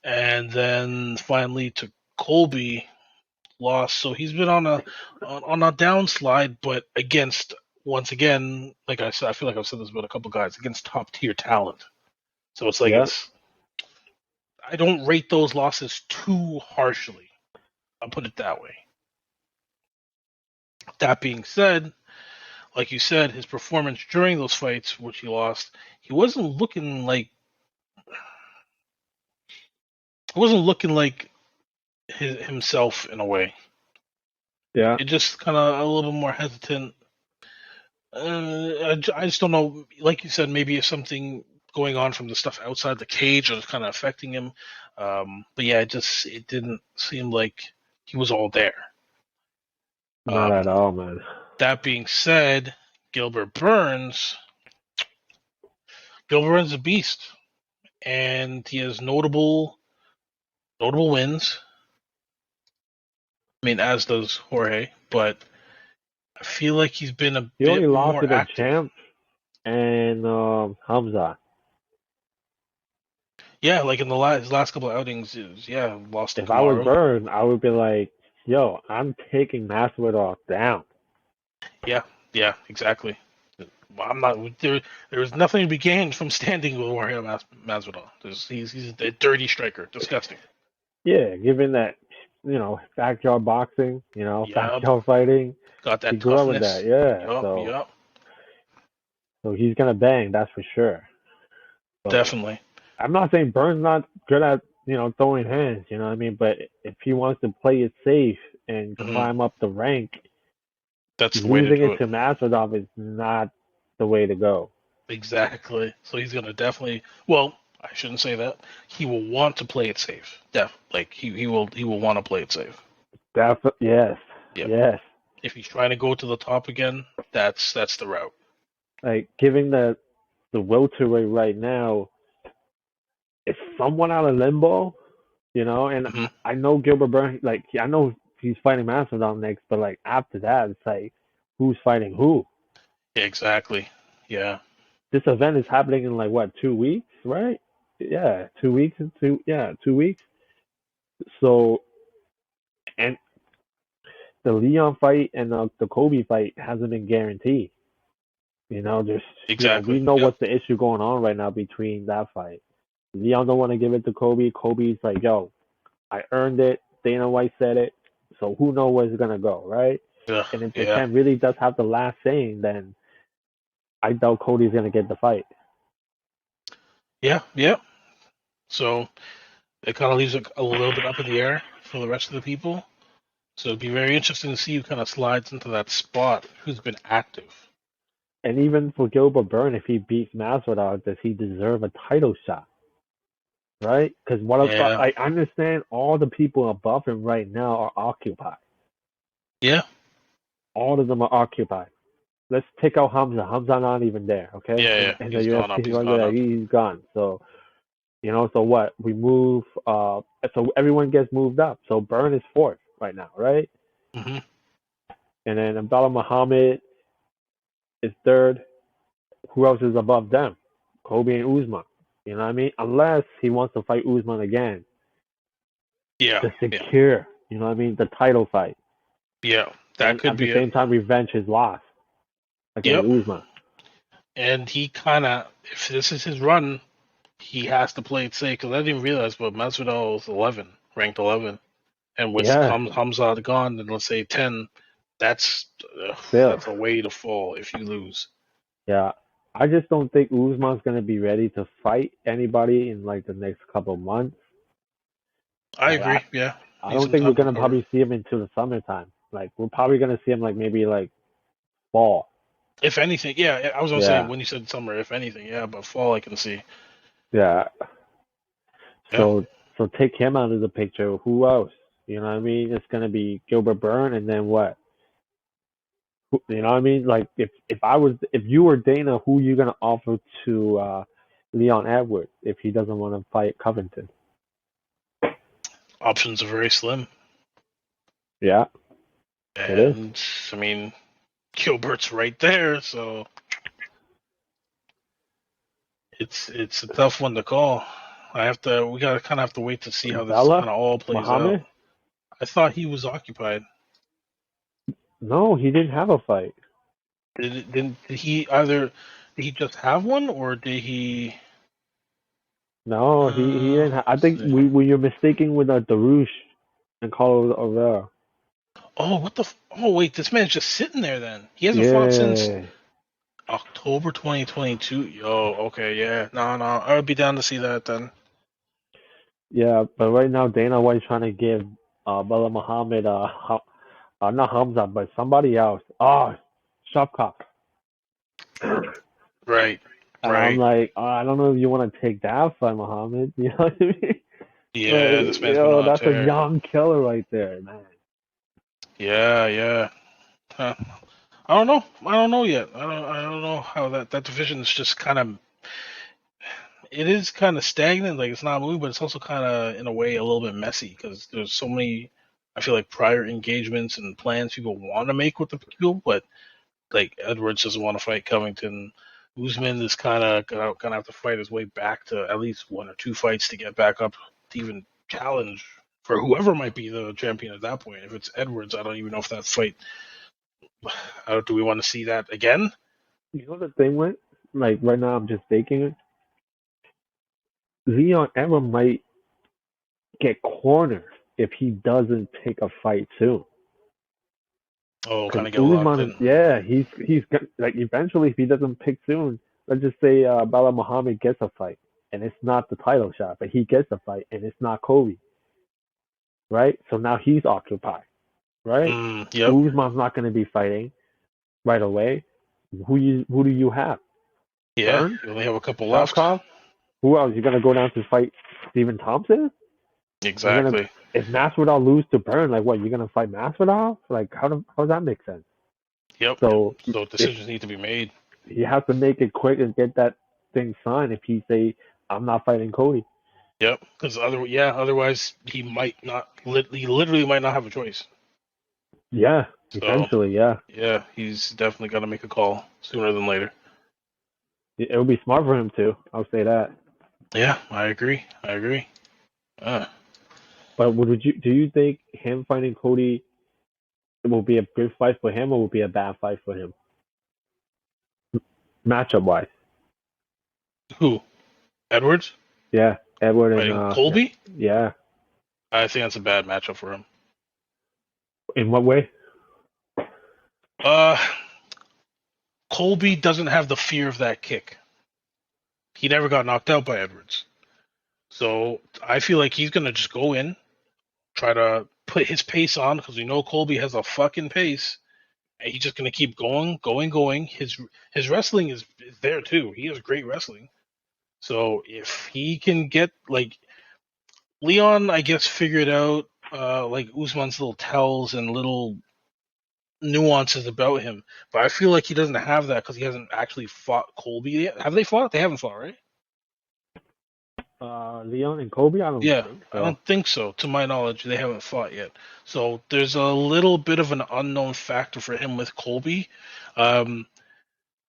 and then finally to Colby lost. So he's been on a downslide, but against once again, like I said, I feel like I've said this about a couple guys against top tier talent. So it's like yeah, I don't rate those losses too harshly. I'll put it that way. That being said, like you said, his performance during those fights, which he lost, he wasn't looking like himself in a way. yeah. It just kind of a little bit more hesitant. I just don't know. Like you said, maybe it's something going on from the stuff outside the cage that's kind of affecting him. But yeah, it didn't seem like he was all there. Not at all, man. That being said, Gilbert Burns, is a beast, and he has notable wins. I mean, as does Jorge, but I feel like he's been a He only bit lost more to the active. champ and Hamza. Yeah, like in his last couple of outings, lost to If I was Kamaru. Burns, I would be like, yo, I'm taking Masvidal down. Yeah, yeah, exactly. I'm not there. There's nothing to be gained from standing with Jorge Masvidal. He's a dirty striker, disgusting. Yeah, given that, backyard boxing, Yup, backyard fighting, got he that grew up with that. toughness. Yeah, Yup, so yup, he's gonna bang, that's for sure. So definitely. I'm not saying Burns not good at throwing hands, you know what I mean. But if he wants to play it safe and Hmm. climb up the rank, That's the way to losing do it it. to Masvidal is not the way to go. Exactly. So he's gonna definitely. Well, I shouldn't say that. He will want to play it safe. Like he will want to play it safe. Yes, Yep. yes. If he's trying to go to the top again, that's the route. Like giving the welterweight right now is somewhat out of limbo, and Hmm. I know Gilbert Burns, like I know he's fighting Masvidal next, but like after that, it's like who's fighting who? Yeah, exactly. Yeah. This event is happening in like what 2 weeks, right? Yeah, 2 weeks and 2 weeks. So and the Leon fight and the Kobe fight hasn't been guaranteed. There's we Exactly. know Yep. what's the issue going on right now between that fight. Leon don't want to give it to Kobe. Kobe's like, yo, I earned it. Dana White said it. So who knows where it's gonna go, right? Ugh, And if the yeah. champ really does have the last saying, then I doubt Cody's gonna get the fight. Yeah. Yeah. So it kind of leaves it a little bit up in the air for the rest of the people. So it'd be very interesting to see who kind of slides into that spot. Who's been active? And even for Gilbert Burns, if he beats Masvidal, does he deserve a title shot? right? Because Yeah. I understand all the people above him right now are occupied. Yeah. All of them are occupied. Let's take out Hamza. Hamza not even there, okay? Yeah. And Yeah. and the He's gone up. UFC He's right gone there, up. he's gone. So so what? We move. So everyone gets moved up. So Burn is fourth right now, right? Hmm. And then Abdullah Muhammad is third. Who else is above them? Kobe and Usman. You know what I mean? Unless he wants to fight Usman again Yeah. to Yeah. secure, you know what I mean, the title fight. Yeah. That And could at the be it. same time, revenge his loss against Yep. Usman. And he kind of, if this is his run, he has to play it safe because I didn't even realize, but Masvidal was 11, ranked 11, and with Yeah, Hamza gone, and let's say 10, that's still. that's a way to fall if you lose. Yeah. I just don't think Usman's going to be ready to fight anybody in like the next couple of months. I Like, agree. Yeah, I need don't some think we're time to going to recover. probably see him until the summertime. Like, we're probably going to see him like maybe like fall. If anything, yeah, I was gonna say Yeah. when you said summer, if anything, yeah, but fall I can see. Yeah. Yeah, So take him out of the picture. Who else? You know what I mean? It's gonna be Gilbert Burn, and then what? You know what I mean? Like if you were Dana, who you gonna offer to Leon Edwards if he doesn't want to fight Covington? options are very slim, Yeah, it is. and I mean Gilbert's right there, so it's a tough one to call. We gotta kind of have to wait to see how this Bella, kind of all plays out. Muhammad? I thought he was occupied. No, he didn't have a fight. Did he either did he just have one or did he? No, he didn't. I Let's think see. we you're mistaking with Darush and Carlos Oliveira. Oh, what the? Oh, wait, this man's just sitting there. Then he hasn't fought since Yeah, October 2022. Yo, okay, yeah, no, I would be down to see that then. yeah. But right now Dana White's trying to give Bella Muhammad not Hamza, but somebody else. Oh, Shavkat. Right, And I'm right. like, I don't know if you want to take that fight, Muhammad. You know what I mean? Yeah, this But man's been on a that's a tear. young killer right there, man. Yeah, yeah. Huh. I don't know yet. I don't know how that division is just kind of. It is kind of stagnant. Like it's not moving, but it's also kind of in a way a little bit messy because there's so many. I feel like prior engagements and plans people want to make with the people, but like Edwards doesn't want to fight Covington. Usman is kind of gonna have to fight his way back to at least one or two fights to get back up to even challenge for whoever might be the champion at that point. If it's Edwards, I don't even know if that fight. Do we want to see that again? You know the thing with like right now, I'm just thinking Leon Edwards might get cornered if he doesn't pick a fight soon. Oh, Because kind of get locked Usman, in. yeah, like eventually if he doesn't pick soon, let's just say Bala Muhammad gets a fight and it's not the title shot, but he gets a fight and it's not Kobe, right? So now he's occupied, right? Yep. Usman's not going to be fighting right away. Who do you have? Yeah. Burns, You only have a couple left. Shavkov. Who else? You're gonna go down to fight Stephen Thompson? You're gonna Exactly. if Masvidal lose to Burn, like what? You're gonna fight Masvidal? Like how does that make sense? Yep. So So if decisions need to be made. he has to make it quick and get that thing signed, if he say I'm not fighting Cody. Yep. Because otherwise he might not. He literally might not have a choice. Yeah, So essentially, yeah. yeah, he's definitely got to make a call sooner than later. It would be smart for him to. I'll say that. Yeah, I agree. I agree. Uh, But do you think him fighting Cody will be a good fight for him or will be a bad fight for him? Matchup wise. who? Edwards Yeah. Edward and fighting Colby? yeah. I think that's a bad matchup for him. In what way? Uh, Colby doesn't have the fear of that kick. He never got knocked out by Edwards. So I feel like he's gonna just go in, try to put his pace on because we know Colby has a fucking pace, and he's just gonna keep going, going, going. His wrestling is there too. He has great wrestling. So if he can get like Leon, I guess, figured out like Usman's little tells and little nuances about him, but I feel like he doesn't have that because he hasn't actually fought Colby yet. Have they fought? They haven't fought, right? Leon and Kobe, I don't Yeah, think I so. don't think so. To my knowledge, they haven't fought yet. So there's a little bit of an unknown factor for him with Colby. Um,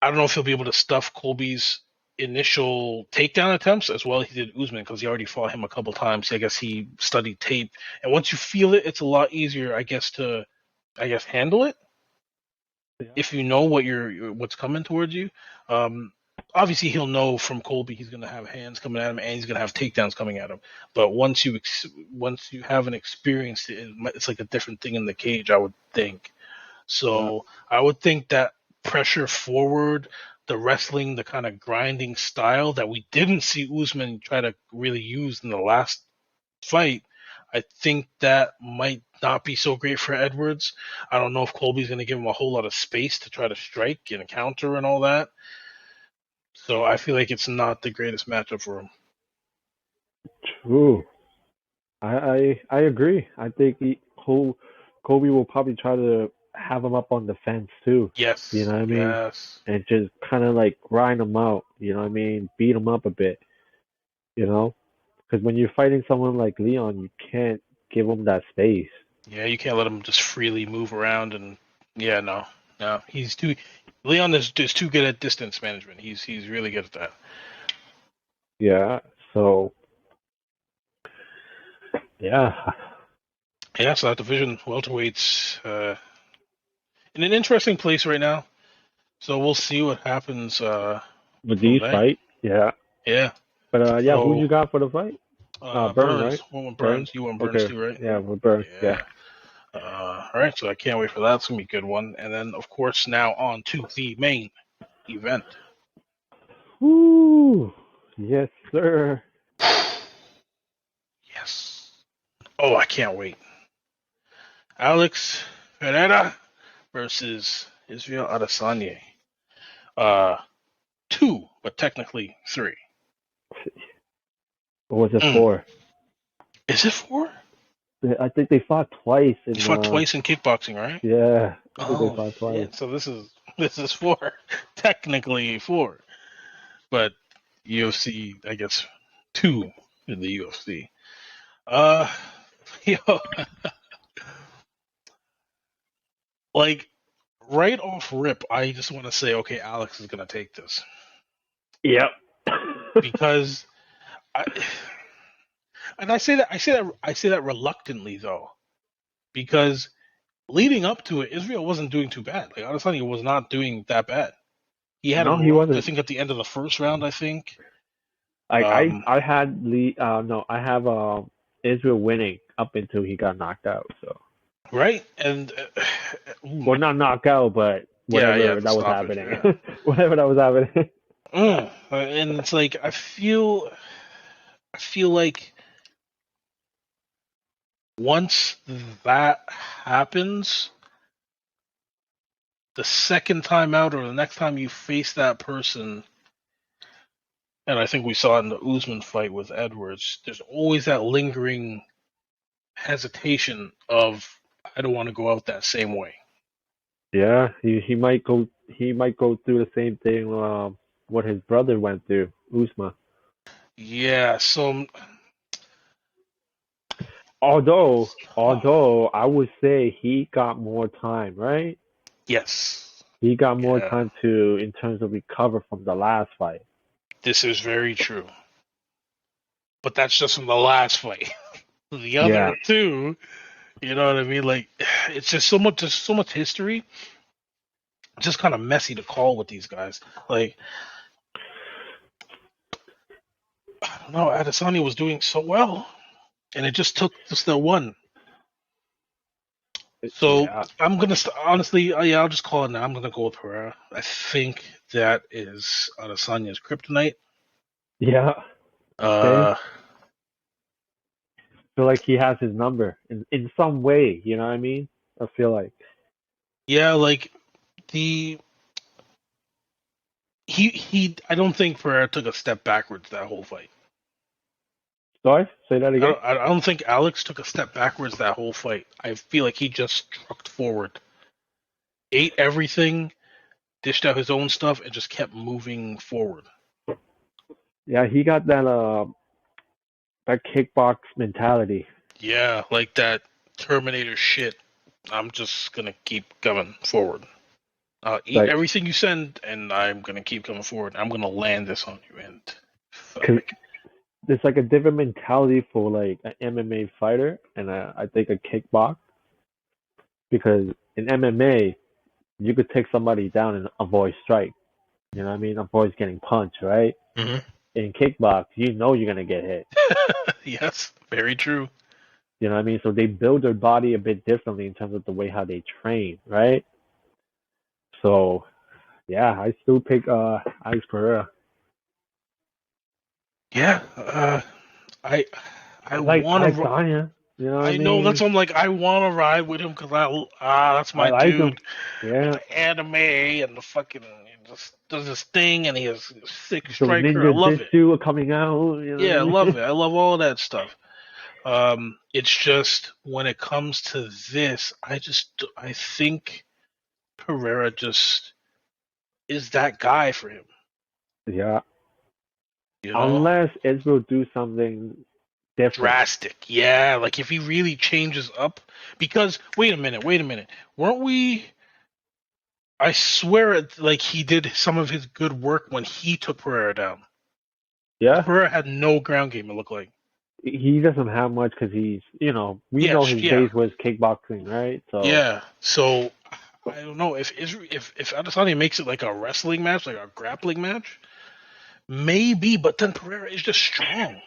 I don't know if he'll be able to stuff Colby's initial takedown attempts as well as he did Usman because he already fought him a couple times. I guess he studied tape, and once you feel it, it's a lot easier, I guess, to handle it Yeah. if you know what's coming towards you. Um, Obviously, he'll know from Colby he's going to have hands coming at him and he's going to have takedowns coming at him. But once you haven't experienced it, it's like a different thing in the cage, I would think. Yeah. So I would think that pressure forward, the wrestling, the kind of grinding style that we didn't see Usman try to really use in the last fight, I think that might not be so great for Edwards. I don't know if Colby's going to give him a whole lot of space to try to strike and counter and all that. So I feel like it's not the greatest matchup for him. True. I agree. I think Kobe will probably try to have him up on the fence too. You Yes, know what I mean? yes. And just kind of like grind him out. You know what I mean? Beat him up a bit. You know? Because when you're fighting someone like Leon, you can't give him that space. Yeah, you can't let him just freely move around and yeah, no. No, he's too Leon is just too good at distance management. He's really good at that. Yeah. So yeah, Yeah, so that division welterweights in an interesting place right now. So we'll see what happens with from these there. fight, yeah. Yeah. But yeah, who you So got for the fight? Burn, Burns. right? One with Burn. Burns. You want Burns Okay. too, right? Yeah, with Burn. Yeah. Yeah. All right. So I can't wait for that. It's gonna be a good one. And then of course now on to the main event. Woo! Yes, sir. Yes. Oh, I can't wait. Alex Pereira versus Israel Adesanya. Uh, two, but technically three. What was it Mm. for? Is it four? I think they fought twice They in. fought twice in kickboxing, right? Yeah, I think they Oh fought twice. shit! So this is four, technically four, but UFC, I guess, two in the UFC. Uh, yo, like right off rip, I just want to say, okay, Alex is gonna take this Yep. because I, and I say that reluctantly though, because leading up to it, Israel wasn't doing too bad. Like Adesanya was not doing that bad. He had No, him he rocked, I wasn't. think, at the end of the first round. I think. Like Um, I had Lee. No, I have Israel winning up until he got knocked out. So, right, and ooh, well, not knocked out, but yeah, whatever the that was stoppage, happening. yeah. Whatever that was happening. And it's like I feel like once that happens, the second time out or the next time you face that person, and I think we saw it in the Usman fight with Edwards, there's always that lingering hesitation of I don't want to go out that same way. Yeah, he might go through the same thing what his brother went through, Usma. Yeah, so Although it's tough. although I would say he got more time, right? Yes. He got more Yeah. time to in terms of recover from the last fight. This is very true. But that's just from the last fight. The Yeah. other two, you know what I mean? Like it's just so much history. It's just kind of messy to call with these guys. Like I don't know, Adesanya was doing so well, and it just took just the one. So Yeah. I'm gonna honestly, yeah, I'll just call it now. I'm gonna go with Pereira. I think that is Adesanya's kryptonite. Yeah. Okay. Uh, Feel like he has his number in some way, you know what I mean? I feel like. yeah, like the he I don't think Pereira took a step backwards that whole fight. Sorry, say that again. I don't think Alex took a step backwards that whole fight. I feel like he just trucked forward, ate everything, dished out his own stuff, and just kept moving forward. Yeah, he got that kickbox mentality. Yeah, like that Terminator shit. I'm just gonna keep going forward. I'll eat Like, everything you send, and I'm gonna keep coming forward. I'm gonna land this on you, and cause fuck. there's like a different mentality for like an MMA fighter and I think a kickbox because in MMA you could take somebody down and avoid strike. You know what I mean? Avoid getting punched, right? Hmm. In kickbox, you know you're gonna get hit. Yes, very true. You know what I mean? So they build their body a bit differently in terms of the way how they train, right? So yeah, I still pick Alex Pereira. Yeah, I I I like want to. Adesanya. You know what I I know that's mean? what I'm like. I want to ride with him because that's I my like him. dude. And Yeah. the anime and the fucking he just does his thing, and he has a sick Those striker. I ninja love it. jitsu are coming out. You know what Yeah, I I love mean? it. I love all that stuff. It's just when it comes to this, I think Pereira just is that guy for him. Yeah. You know, Unless Israel do something different. drastic. Yeah, like if he really changes up. Because wait a minute. Weren't we? I swear, like he did some of his good work when he took Pereira down. Yeah. Pereira had no ground game. It looked like. He doesn't have much because we know his Yeah, base was kickboxing, right? So yeah. So I don't know if Adesanya makes it like a wrestling match, like a grappling match, maybe. But then Pereira is just strong.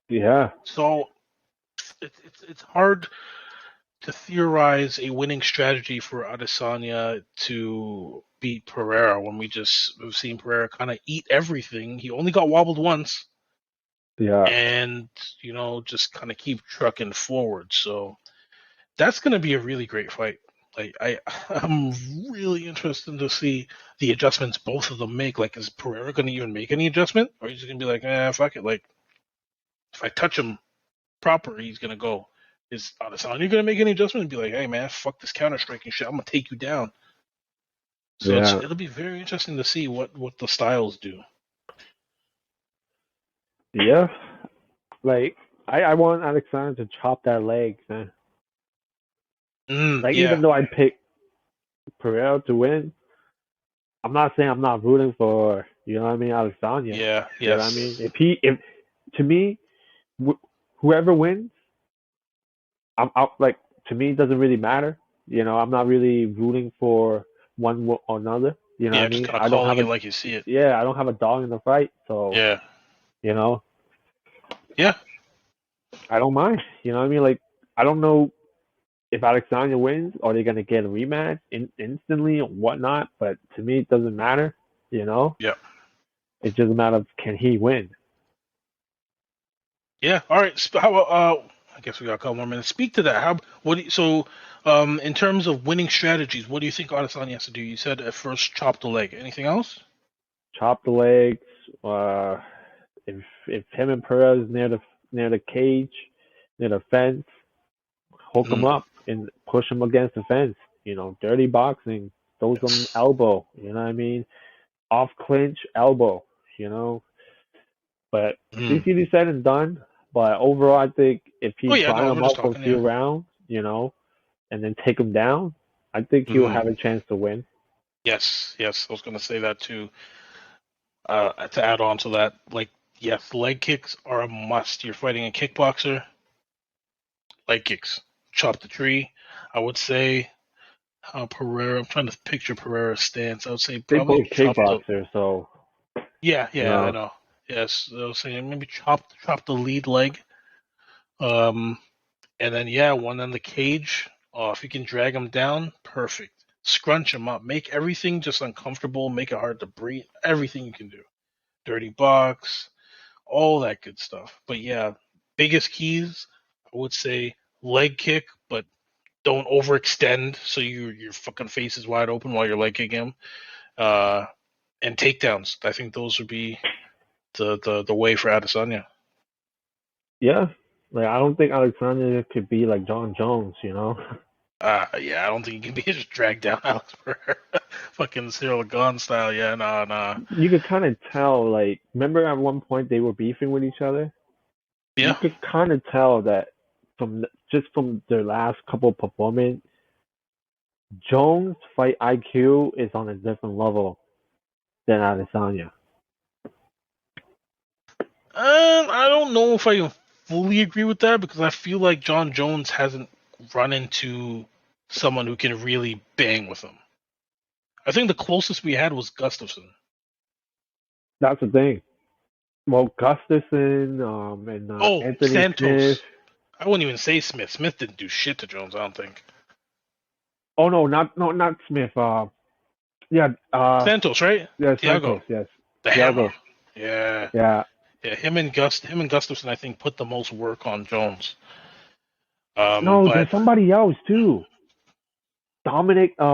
yeah, So it's hard to theorize a winning strategy for Adesanya to beat Pereira when we've seen Pereira kind of eat everything. He only got wobbled once, yeah, and just kind of keep trucking forward. So that's going to be a really great fight. Like I'm really interested to see the adjustments both of them make. Like, is Pereira going to even make any adjustment, or is he going to be like, fuck it? Like, if I touch him proper, he's going to go. Is Adesanya going to make any adjustment and be like, hey man, fuck this counter striking shit, I'm going to take you down? So yeah, it'll be very interesting to see what the styles do. yeah. Like I want Alexander to chop that leg, man. Like Yeah, even though I pick Pereira to win, I'm not saying I'm not rooting for what I mean, Alexander. yeah, You know what I mean? yes, If to me, whoever wins, I'm out. Like to me, it doesn't really matter. I'm not really rooting for one or another. You know what I yeah, just mean? kind of I don't calling have it a like you see it. I don't have a dog in the fight, so Yeah, you know, yeah, I don't mind. You know what I mean? Like I don't know if Alexander wins, are they gonna get a rematch instantly or whatnot? But to me, it doesn't matter. You know, yeah. it's just a matter of can he win? Yeah. All right. How about I guess we got a couple more minutes. Speak to that. In terms of winning strategies, what do you think Adesanya has to do? You said at first chop the leg. Anything else? Chop the legs. Uh, if him and Perez near the cage, near the fence, hook him Mm, up and push him against the fence. Dirty boxing, throw some yes. elbow. You know what I mean? Off clinch elbow. You know, but Mm. it's easy said and done. But overall, I think if Oh he yeah. grind No, him we're just up for a talking. Yeah. few rounds, and then take him down, I think he'll Mm. have a chance to win. Yes. Yes. I was gonna say that too. To add on to that, like, yes, leg kicks are a must. You're fighting a kickboxer. Leg kicks. Chop the tree. I would say Pereira. I'm trying to picture Pereira's stance. I would say They probably both chop the. kickboxers, so Yeah, you yeah, I know, know. Yes, I was saying maybe chop the lead leg. Um, and then yeah, one on the cage. Oh, if you can drag him down, perfect. Scrunch him up, make everything just uncomfortable, make it hard to breathe. Everything you can do. Dirty box, all that good stuff. But yeah, biggest keys, I would say leg kick, but don't overextend so your fucking face is wide open while you're leg kicking him. Uh, and takedowns. I think those would be the way for Adesanya. Yeah, like I don't think Alexander could be like John Jones, you know. Yeah, I don't think he can be just dragged down Alex Pereira, fucking Cyril Gahn style. Yeah, nah, nah. You could kind of tell, like, remember at one point they were beefing with each other. You Yeah. could kind of tell that just from their last couple of performance, Jones' fight IQ is on a different level than Adesanya. I don't know if I can fully agree with that because I feel like John Jones hasn't run into someone who can really bang with him. I think the closest we had was Gustafson. That's the thing. Well, Gustafson, and Oh, Anthony Smith. Santos. I wouldn't even say Smith. Smith didn't do shit to Jones, I don't think. Oh no, not Smith. Yeah, Santos, right? yeah, Thiago. Santos. Yes, The hammer. Thiago. Yeah. Yeah. Yeah, him and Gustafson I think put the most work on Jones. No, But there's somebody else too. Dominic. Reyes,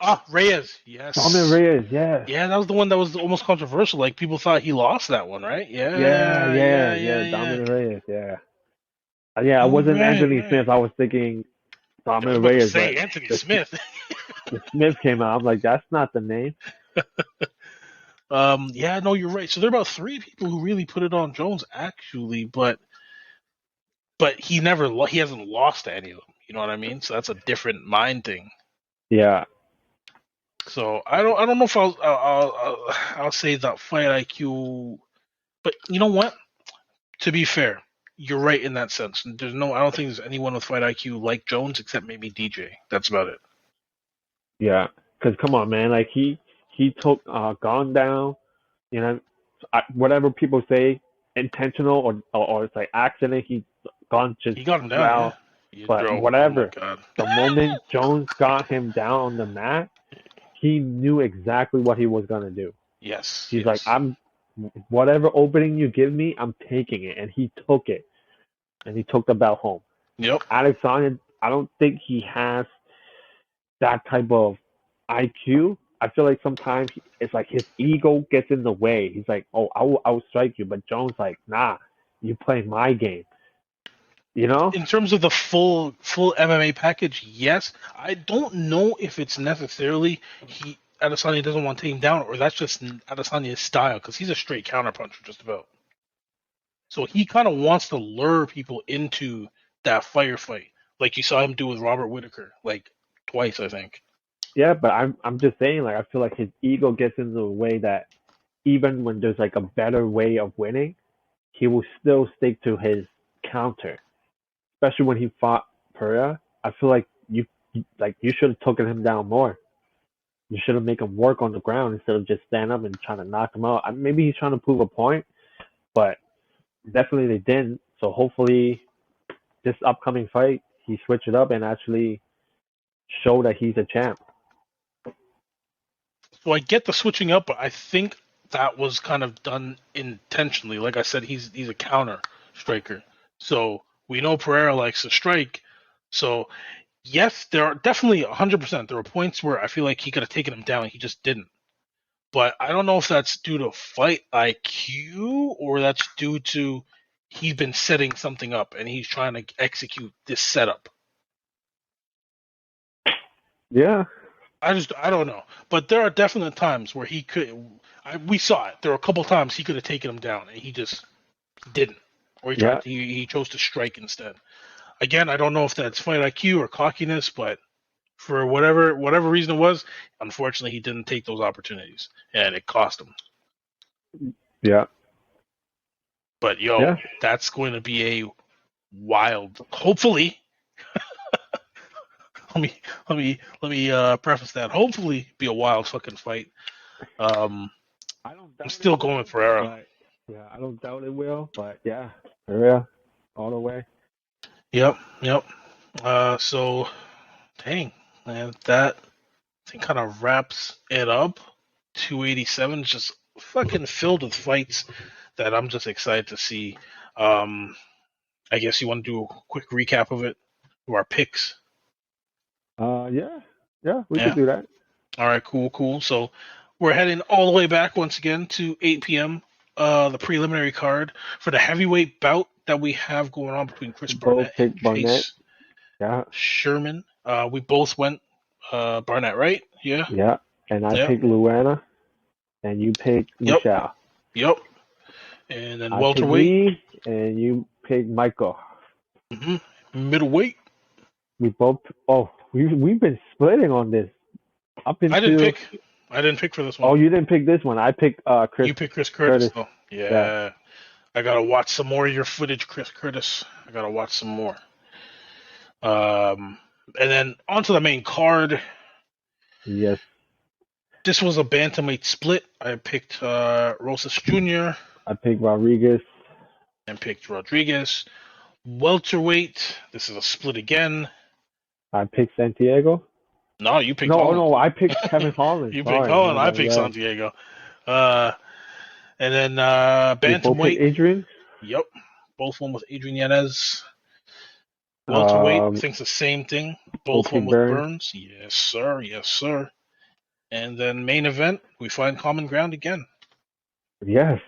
Dominic yes. Reyes. Yes. Yeah, that was the one that was almost controversial. Like people thought he lost that one, right? Yeah, Yeah, yeah, yeah, yeah. yeah, yeah. Dominic Reyes. Yeah. Yeah, it Oh, wasn't right, Anthony right. Smith. I was thinking I was Dominic about to Reyes, but say Anthony the Smith. the Smith came out. I'm like, that's not the name. Yeah, no, you're right. So there are about three people who really put it on Jones, actually, but he hasn't lost to any of them. You know what I mean? So that's a different mind thing. Yeah. So I don't know if I'll say that fight IQ, but you know what? To be fair, you're right in that sense. I don't think there's anyone with fight IQ like Jones except maybe DJ. That's about it. Yeah. Because come on, man. Like he took gone down. You know, whatever people say, intentional or it's like accident. He gone just He got him down, yeah. well, You but throw. Oh my whatever. god. The moment Jones got him down on the mat, he knew exactly what he was gonna do. Yes, He's like, yes. I'm whatever opening you give me, I'm taking it, and he took it, and he took the belt home. Yep. Alexander, I don't think he has that type of IQ. I feel like sometimes it's like his ego gets in the way. He's like, oh, I'll strike you, but Jones like, nah, you play my game. You know? In terms of the full MMA package, yes. I don't know if it's necessarily he Adesanya doesn't want to take him down, or that's just Adesanya's style because he's a straight counterpuncher just about. So he kind of wants to lure people into that firefight, like you saw him do with Robert Whitaker, like twice, I think. Yeah, but I'm just saying, like, I feel like his ego gets in the way that even when there's like a better way of winning, he will still stick to his counter. Especially when he fought Pereira, I feel like you should have taken him down more. You should have made him work on the ground instead of just stand up and trying to knock him out. Maybe he's trying to prove a point, but definitely they didn't. So hopefully this upcoming fight he switch it up and actually show that he's a champ. So I get the switching up, but I think that was kind of done intentionally. Like I said, he's a counter striker, so we know Pereira likes to strike. So yes, there are definitely 100%. There were points where I feel like he could have taken him down, he just didn't. But I don't know if that's due to fight IQ or that's due to he's been setting something up and he's trying to execute this setup. Yeah, I don't know, but there are definite times where he could. We saw it. There were a couple times he could have taken him down, and he just didn't, or yeah, he chose to strike instead. Again, I don't know if that's fight IQ or cockiness, but for whatever reason it was, unfortunately he didn't take those opportunities, and it cost him. yeah, But yeah, that's going to be a wild. Hopefully, let me preface that. Hopefully, be a wild fucking fight. Um, I don't I'm doubt it still going will, with Pereira. but yeah, I don't doubt it will, but yeah, Pereira all the way. Yep, yep. So dang, man, that I think kind of wraps it up. 287 is just fucking filled with fights that I'm just excited to see. Um, I guess you want to do a quick recap of it, of our picks. Yeah, yeah, we could Yeah. do that. All right. Cool. Cool. So we're heading all the way back once again to 8 p.m. the preliminary card for the heavyweight bout that we have going on between Chris Both Barnett and picked Barnett. Chase Yeah, Sherman. We both went Barnett, right? Yeah. yeah. And I Yep. picked Luana, and you picked Yep. Michelle. Yep. And then I picked welterweight. Lee, and you picked Michael. Middleweight. We both. Oh, we've been splitting on this up I didn't until. pick. I didn't pick for this one. Oh, you didn't pick this one. I picked Chris You picked Chris Curtis, Curtis. though. Yeah. Yeah. I gotta watch some more of your footage, Chris Curtis. I gotta watch some more. And then onto the main card. Yes. This was a bantamweight split. I picked Rosas Jr. I picked Rodriguez. and picked Rodriguez. Welterweight. This is a split again. I picked Santiago. No, you picked No, Holland. no, I picked Kevin Holland. You Sorry, picked Holland. my I bad, picked yeah. Santiago. And then We both picked bantamweight. Adrian. Yep, both won with Adrian Yanez. Welterweight, I think it's the same thing. Both won with Burns. Yes, sir. Yes, sir. And then main event, we find common ground again. Yes.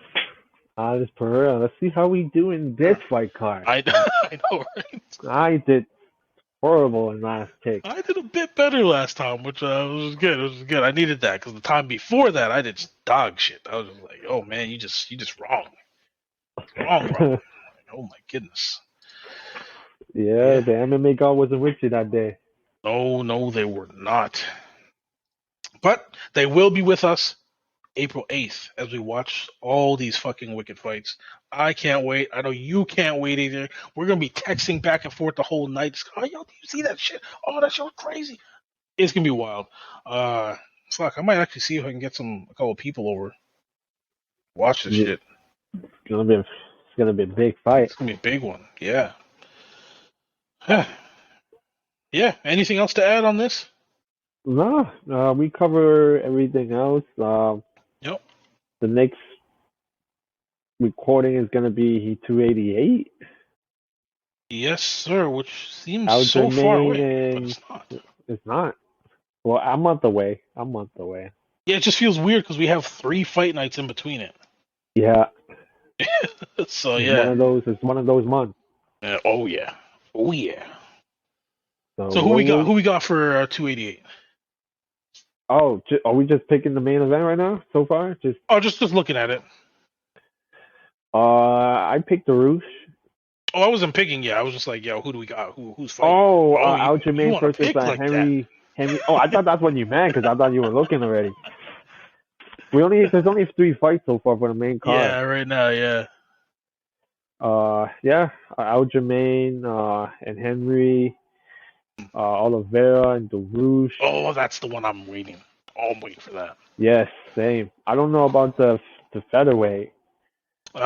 Alex Pereira. Let's see how we do in this fight card. I know, right? I did horrible in last pick. I did a bit better last time, which was good. It was good. I needed that because the time before that, I did dog shit. I was just like, oh man, you just wrong. Wrong. Oh my goodness. Yeah, the MMA god wasn't with you that day. No, they were not. But they will be with us April 8th as we watch all these fucking wicked fights. I can't wait. I know you can't wait either. We're going to be texting back and forth the whole night. Oh, yo, do you see that shit? Oh, that shit was crazy. It's going to be wild. Fuck, I might actually see if I can get a couple of people over. Watch this shit. It's gonna be a big fight. It's going to be a big one. Yeah. Yeah. Anything else to add on this? No, we cover everything else. Yep. The next recording is gonna be 288. Yes, sir. Which seems so far away, but it's not. It's not. Well, a month away. Yeah, it just feels weird because we have 3 fight nights in between it. Yeah. So yeah. It's one of those months. Oh yeah. So who we got for 288? Oh, are we just picking the main event right now so far? Just looking at it. I picked Darush. Oh, I wasn't picking yet. I was just like, yo, who do we got? Who's fighting? Aljamain versus Henry. Oh, I thought that's what you meant because I thought you were looking already. There's only 3 fights so far for the main card. Yeah, right now, yeah. Aljamain and Henry, Oliveira and Darush. Oh, that's the one I'm waiting. Oh, I'm waiting for that. Yes, same. I don't know about the featherweight.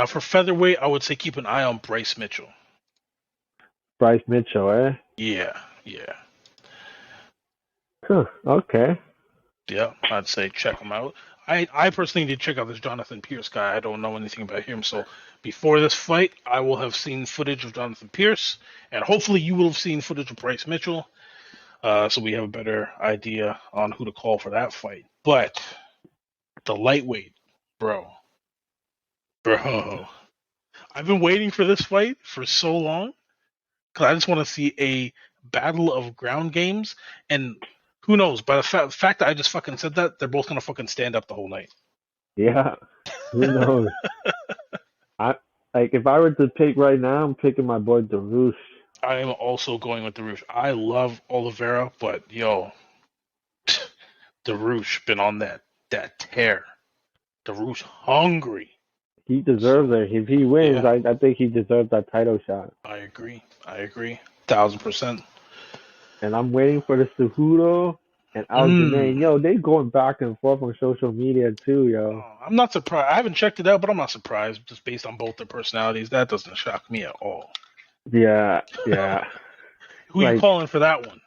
For featherweight, I would say keep an eye on Bryce Mitchell. Bryce Mitchell, eh? Yeah. Huh, okay. Yeah, I'd say check him out. I personally did check out this Jonathan Pierce guy. I don't know anything about him, so before this fight, I will have seen footage of Jonathan Pierce, and hopefully you will have seen footage of Bryce Mitchell, so we have a better idea on who to call for that fight. But the lightweight, bro, I've been waiting for this fight for so long because I just want to see a battle of ground games, and who knows? By the fact that I just fucking said that, they're both gonna fucking stand up the whole night. Yeah, who knows? If I were to pick right now, I'm picking my boy Darush. I am also going with Darush. I love Oliveira, but yo, Darush been on that tear. Darush hungry. He deserves it. If he wins, yeah. I think he deserves that title shot. I agree. 1,000%. And I'm waiting for the Cejudo and Aljamain. Yo, they going back and forth on social media too, yo. I'm not surprised. I haven't checked it out, but I'm not surprised just based on both their personalities. That doesn't shock me at all. Yeah. Who are you calling for that one?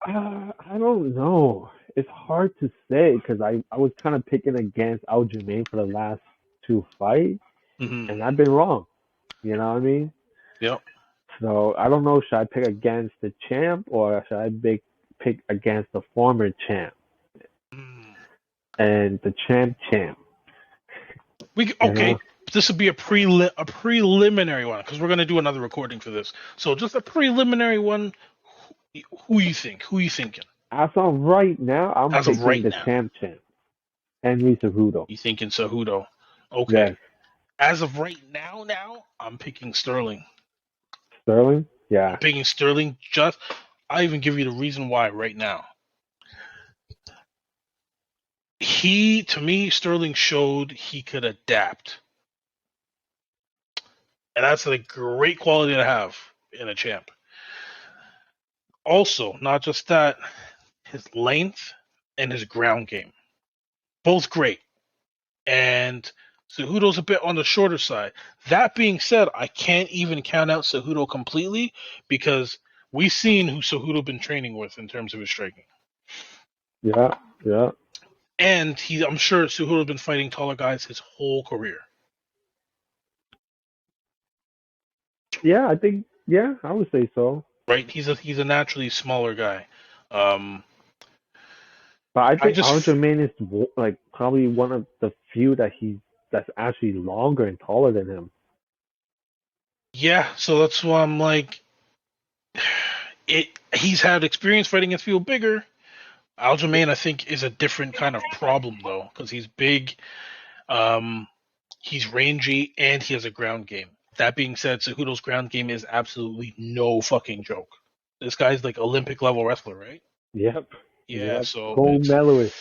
I don't know. It's hard to say because I was kind of picking against Aljamain for the last 2 fights, and I've been wrong. You know what I mean? Yep. So I don't know. Should I pick against the champ or should I pick against the former champ? And the champ. Okay. This would be a preliminary one because we're gonna do another recording for this. So just a preliminary one. Who you think? Who you thinking? As of right now, I'm As of picking right the now, champ, Henry Cejudo. you thinking Cejudo? Okay. Yes. As of right now, I'm picking Sterling. Sterling? Yeah. I'm picking Sterling. I even give you the reason why right now. To me, Sterling showed he could adapt, and that's a great quality to have in a champ. Also, not just that, his length and his ground game, both great. And Cejudo's a bit on the shorter side. That being said, I can't even count out Cejudo completely because we've seen who Cejudo been training with in terms of his striking. Yeah. Yeah. And I'm sure Cejudo's been fighting taller guys his whole career. Yeah, I think. Yeah, I would say so. Right? He's a naturally smaller guy. But I I think just Aljamain is like probably one of the few that's actually longer and taller than him. Yeah, so that's why I'm like, he's had experience fighting against people bigger. Aljamain, I think, is a different kind of problem though, because he's big, he's rangy, and he has a ground game. That being said, Cejudo's ground game is absolutely no fucking joke. This guy's like Olympic level wrestler, right? Yep. Yeah, Yep. so Gold medalist.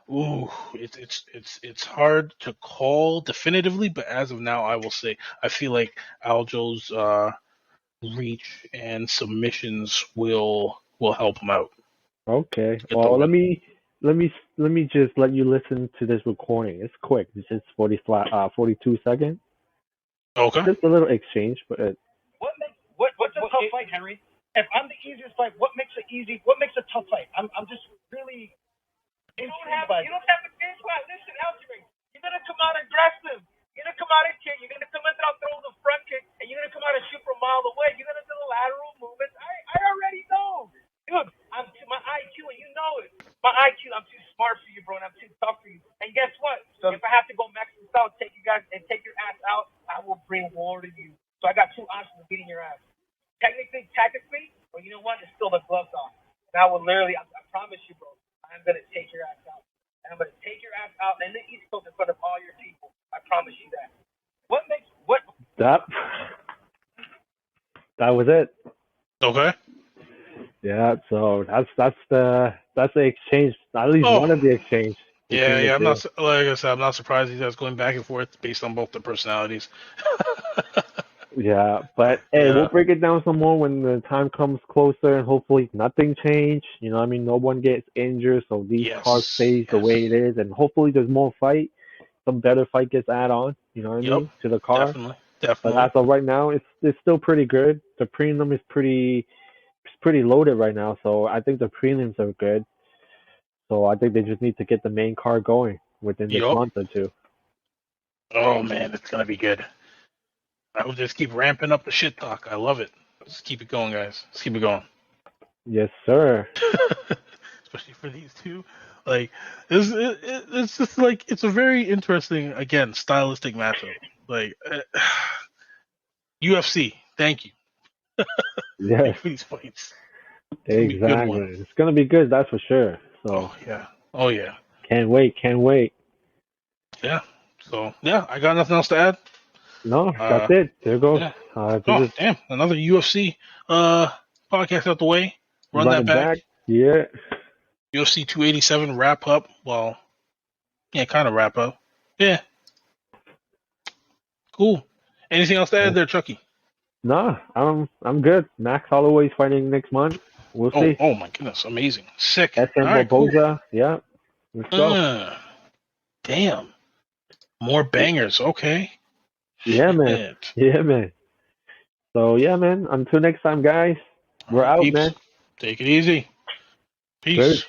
it's hard to call definitively, but as of now, I will say I feel like Aljo's reach and submissions will help him out. Okay. Get the Well, run. let me just let you listen to this recording. It's quick. It's just 42 seconds. Okay. Just a little exchange, but What's a tough fight, Henry? If I'm the easiest fight, what makes it easy? What makes a tough fight? I'm just really intrigued by You don't have to game plan. Listen, Algebra, you're gonna come out aggressive. You're gonna come out and kick. You're gonna come in and throw the front kick, and you're gonna come out and shoot from a mile away. You're gonna do the lateral movements. I already know, dude. My IQ, and you know it. My IQ, I'm too smart for you, bro, and I'm too tough for you. And guess what? If I have to go Mexican style, take you guys and take your ass out, I will bring war to you. So I got two options of beating your ass. Tactically, or you know what? It's still the gloves off. And I will literally, I promise you, bro, I'm gonna take your ass out. And I'm gonna take your ass out in the East Coast in front of all your people. I promise you that. What that was it. Okay. Yeah. So that's the exchange. At least one of the exchange. Yeah. I'm not like I said. I'm not surprised he's going back and forth based on both the personalities. Yeah, but hey, we'll break it down some more when the time comes closer, and hopefully nothing change. You know, what I mean, no one gets injured, so these cards stays the way it is, and hopefully there's more fight, some better fight gets add on. You know what I mean, to the card. Definitely. But as of right now, it's still pretty good. The prelim is pretty loaded right now, so I think the prelims are good. So I think they just need to get the main card going within this month or two. Oh man, it's gonna be good. I will just keep ramping up the shit talk. I love it. Let's keep it going, guys. Let's keep it going. Yes, sir. Especially for these two. Like, it's just like, it's a very interesting, again, stylistic matchup. Like, UFC, thank you. Yes. For these fights. Exactly. It's going to be good, that's for sure. So. Oh, yeah. Can't wait. Yeah. So, yeah, I got nothing else to add. No, that's it. There goes. Yeah. Damn. Another UFC podcast out the way. Run that back. Yeah. UFC 287 wrap up. Well, yeah, kind of wrap up. Yeah. Cool. Anything else to add there, Chucky? No, I'm good. Max Holloway's fighting next month. We'll see. Oh my goodness, amazing. Sick. SM Barboza. Cool. Yeah. Let's go. Damn. More bangers. Okay. Yeah, man. Yeah, man. So, yeah, man. Until next time, guys. We're out, man. Take it easy. Peace. Good.